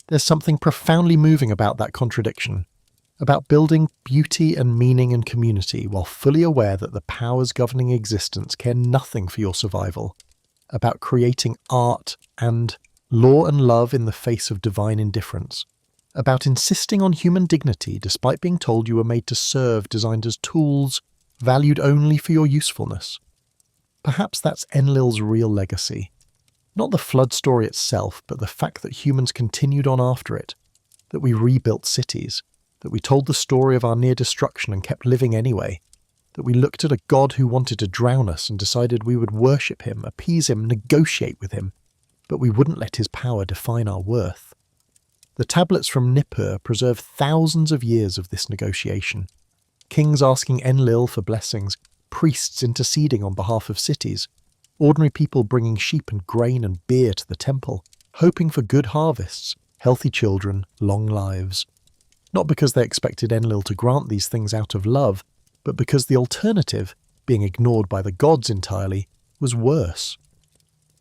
[SPEAKER 1] There's something profoundly moving about that contradiction, about building beauty and meaning and community while fully aware that the powers governing existence care nothing for your survival, about creating art and law and love in the face of divine indifference, about insisting on human dignity despite being told you were made to serve, designed as tools, valued only for your usefulness. Perhaps that's Enlil's real legacy. Not the flood story itself, but the fact that humans continued on after it, that we rebuilt cities, that we told the story of our near destruction and kept living anyway, that we looked at a god who wanted to drown us and decided we would worship him, appease him, negotiate with him, but we wouldn't let his power define our worth. The tablets from Nippur preserve thousands of years of this negotiation. Kings asking Enlil for blessings, priests interceding on behalf of cities, ordinary people bringing sheep and grain and beer to the temple, hoping for good harvests, healthy children, long lives. Not because they expected Enlil to grant these things out of love, but because the alternative, being ignored by the gods entirely, was worse.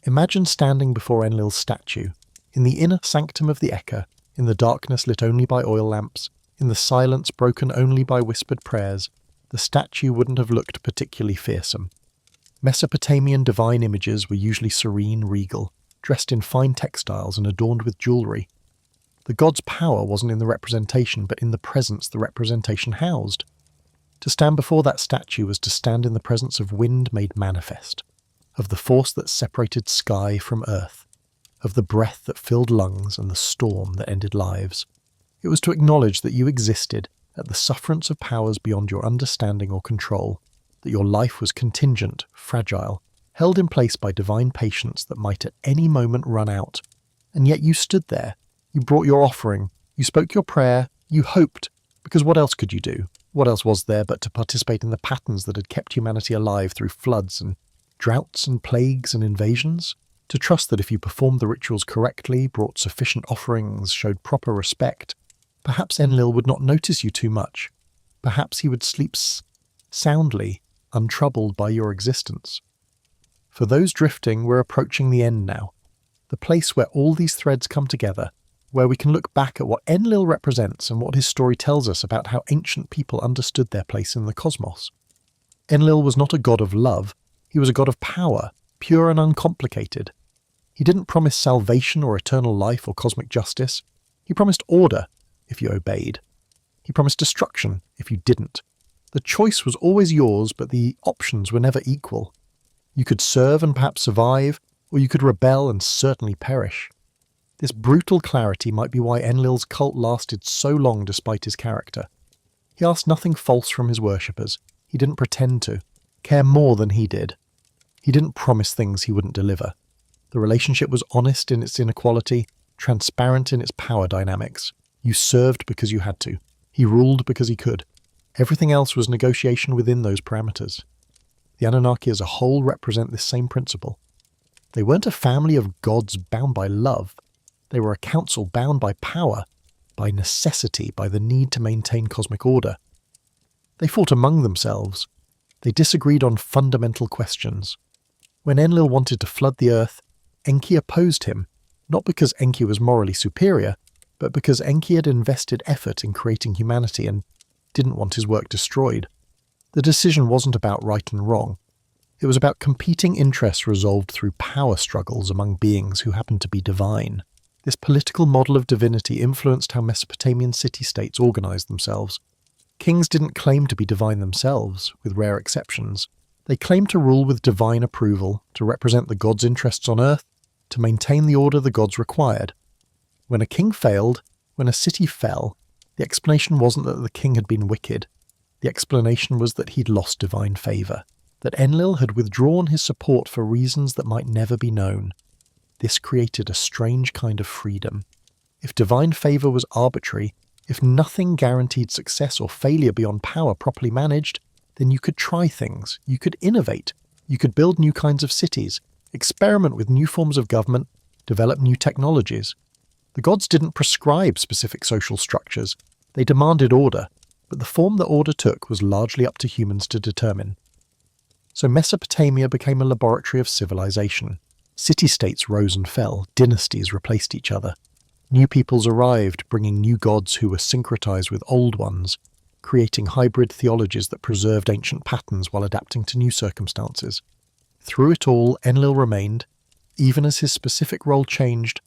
[SPEAKER 1] Imagine standing before Enlil's statue, in the inner sanctum of the Eka, in the darkness lit only by oil lamps, in the silence broken only by whispered prayers. The statue wouldn't have looked particularly fearsome. Mesopotamian divine images were usually serene, regal, dressed in fine textiles and adorned with jewellery. The god's power wasn't in the representation, but in the presence the representation housed. To stand before that statue was to stand in the presence of wind made manifest, of the force that separated sky from earth, of the breath that filled lungs and the storm that ended lives. It was to acknowledge that you existed at the sufferance of powers beyond your understanding or control, that your life was contingent, fragile, held in place by divine patience that might at any moment run out. And yet you stood there, you brought your offering, you spoke your prayer, you hoped, because what else could you do? What else was there but to participate in the patterns that had kept humanity alive through floods and droughts and plagues and invasions? To trust that if you performed the rituals correctly, brought sufficient offerings, showed proper respect, perhaps Enlil would not notice you too much. Perhaps he would sleep soundly, untroubled by your existence. For those drifting, we're approaching the end now, the place where all these threads come together, where we can look back at what Enlil represents and what his story tells us about how ancient people understood their place in the cosmos. Enlil was not a god of love, he was a god of power, pure and uncomplicated. He didn't promise salvation or eternal life or cosmic justice. He promised order, if you obeyed. He promised destruction, if you didn't. The choice was always yours, but the options were never equal. You could serve and perhaps survive, or you could rebel and certainly perish. This brutal clarity might be why Enlil's cult lasted so long despite his character. He asked nothing false from his worshippers. He didn't pretend to, care more than he did. He didn't promise things he wouldn't deliver. The relationship was honest in its inequality, transparent in its power dynamics. You served because you had to. He ruled because he could. Everything else was negotiation within those parameters. The Anunnaki as a whole represent this same principle. They weren't a family of gods bound by love. They were a council bound by power, by necessity, by the need to maintain cosmic order. They fought among themselves. They disagreed on fundamental questions. When Enlil wanted to flood the earth, Enki opposed him, not because Enki was morally superior, but because Enki had invested effort in creating humanity and didn't want his work destroyed. The decision wasn't about right and wrong. It was about competing interests resolved through power struggles among beings who happened to be divine. This political model of divinity influenced how Mesopotamian city-states organized themselves. Kings didn't claim to be divine themselves, with rare exceptions. They claimed to rule with divine approval, to represent the gods' interests on earth, to maintain the order the gods required. When a king failed, when a city fell, the explanation wasn't that the king had been wicked. The explanation was that he'd lost divine favour, that Enlil had withdrawn his support for reasons that might never be known. This created a strange kind of freedom. If divine favour was arbitrary, if nothing guaranteed success or failure beyond power properly managed, then you could try things, you could innovate, you could build new kinds of cities, experiment with new forms of government, develop new technologies. The gods didn't prescribe specific social structures, they demanded order, but the form that order took was largely up to humans to determine. So Mesopotamia became a laboratory of civilization. City-states rose and fell, dynasties replaced each other. New peoples arrived, bringing new gods who were syncretized with old ones, creating hybrid theologies that preserved ancient patterns while adapting to new circumstances. Through it all, Enlil remained, even as his specific role changed,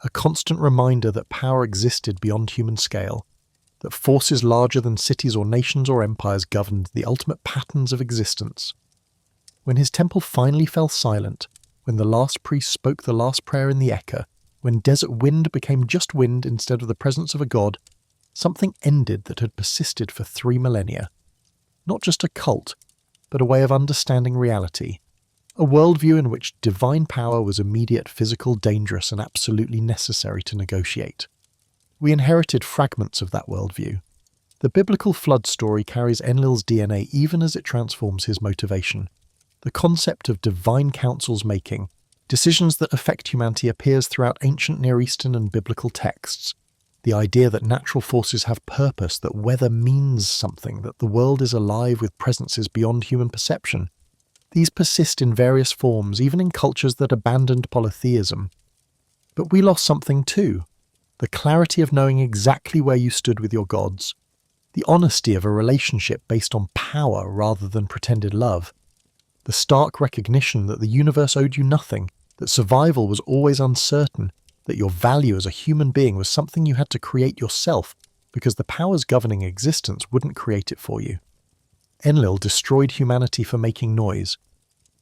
[SPEAKER 1] a constant reminder that power existed beyond human scale, that forces larger than cities or nations or empires governed the ultimate patterns of existence. When his temple finally fell silent, when the last priest spoke the last prayer in the Eka, when desert wind became just wind instead of the presence of a god, something ended that had persisted for 3 millennia. Not just a cult, but a way of understanding reality. A worldview in which divine power was immediate, physical, dangerous, and absolutely necessary to negotiate. We inherited fragments of that worldview. The biblical flood story carries Enlil's DNA even as it transforms his motivation. The concept of divine councils making, decisions that affect humanity, appears throughout ancient Near Eastern and biblical texts. The idea that natural forces have purpose, that weather means something, that the world is alive with presences beyond human perception. These persist in various forms, even in cultures that abandoned polytheism. But we lost something too. The clarity of knowing exactly where you stood with your gods. The honesty of a relationship based on power rather than pretended love. The stark recognition that the universe owed you nothing, that survival was always uncertain, that your value as a human being was something you had to create yourself because the powers governing existence wouldn't create it for you. Enlil destroyed humanity for making noise,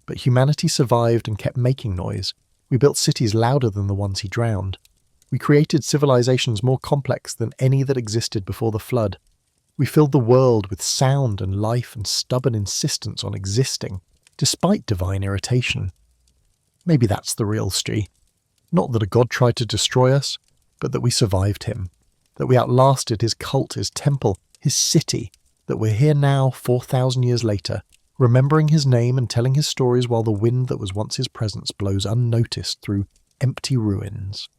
[SPEAKER 1] but humanity survived and kept making noise. We built cities louder than the ones he drowned. We created civilizations more complex than any that existed before the flood. We filled the world with sound and life and stubborn insistence on existing, despite divine irritation. Maybe that's the real story. Not that a god tried to destroy us, but that we survived him. That we outlasted his cult, his temple, his city. That we're here now, 4,000 years later, remembering his name and telling his stories while the wind that was once his presence blows unnoticed through empty ruins.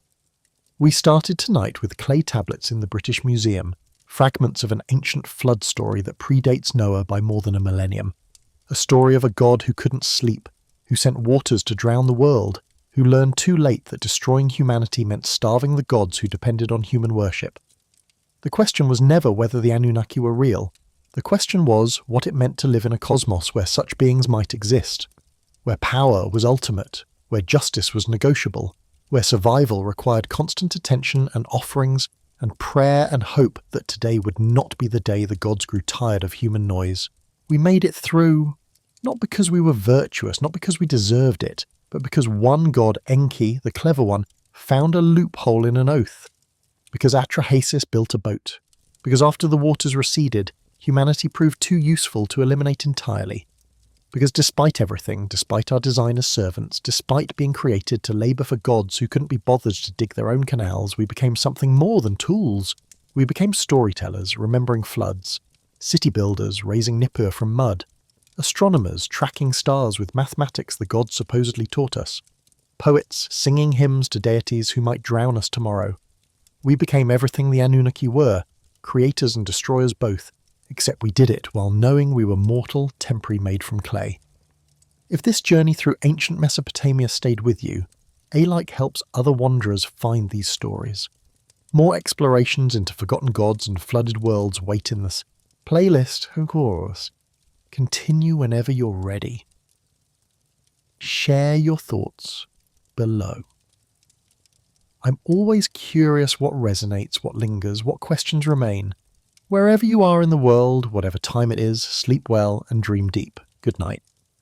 [SPEAKER 1] We started tonight with clay tablets in the British Museum, fragments of an ancient flood story that predates Noah by more than a millennium. A story of a god who couldn't sleep, who sent waters to drown the world, who learned too late that destroying humanity meant starving the gods who depended on human worship. The question was never whether the Anunnaki were real. The question was what it meant to live in a cosmos where such beings might exist, where power was ultimate, where justice was negotiable, where survival required constant attention and offerings and prayer and hope that today would not be the day the gods grew tired of human noise. We made it through, not because we were virtuous, not because we deserved it, but because one god, Enki, the clever one, found a loophole in an oath. Because Atrahasis built a boat. Because after the waters receded, humanity proved too useful to eliminate entirely. Because despite everything, despite our design as servants, despite being created to labour for gods who couldn't be bothered to dig their own canals, we became something more than tools. We became storytellers, remembering floods, city builders, raising Nippur from mud, astronomers, tracking stars with mathematics the gods supposedly taught us, poets, singing hymns to deities who might drown us tomorrow. We became everything the Anunnaki were, creators and destroyers both, except we did it while knowing we were mortal, temporary, made from clay. If this journey through ancient Mesopotamia stayed with you, A-Like helps other wanderers find these stories. More explorations into forgotten gods and flooded worlds wait in this playlist, of course. Continue whenever you're ready. Share your thoughts below. I'm always curious what resonates, what lingers, what questions remain. Wherever you are in the world, whatever time it is, sleep well and dream deep. Good night.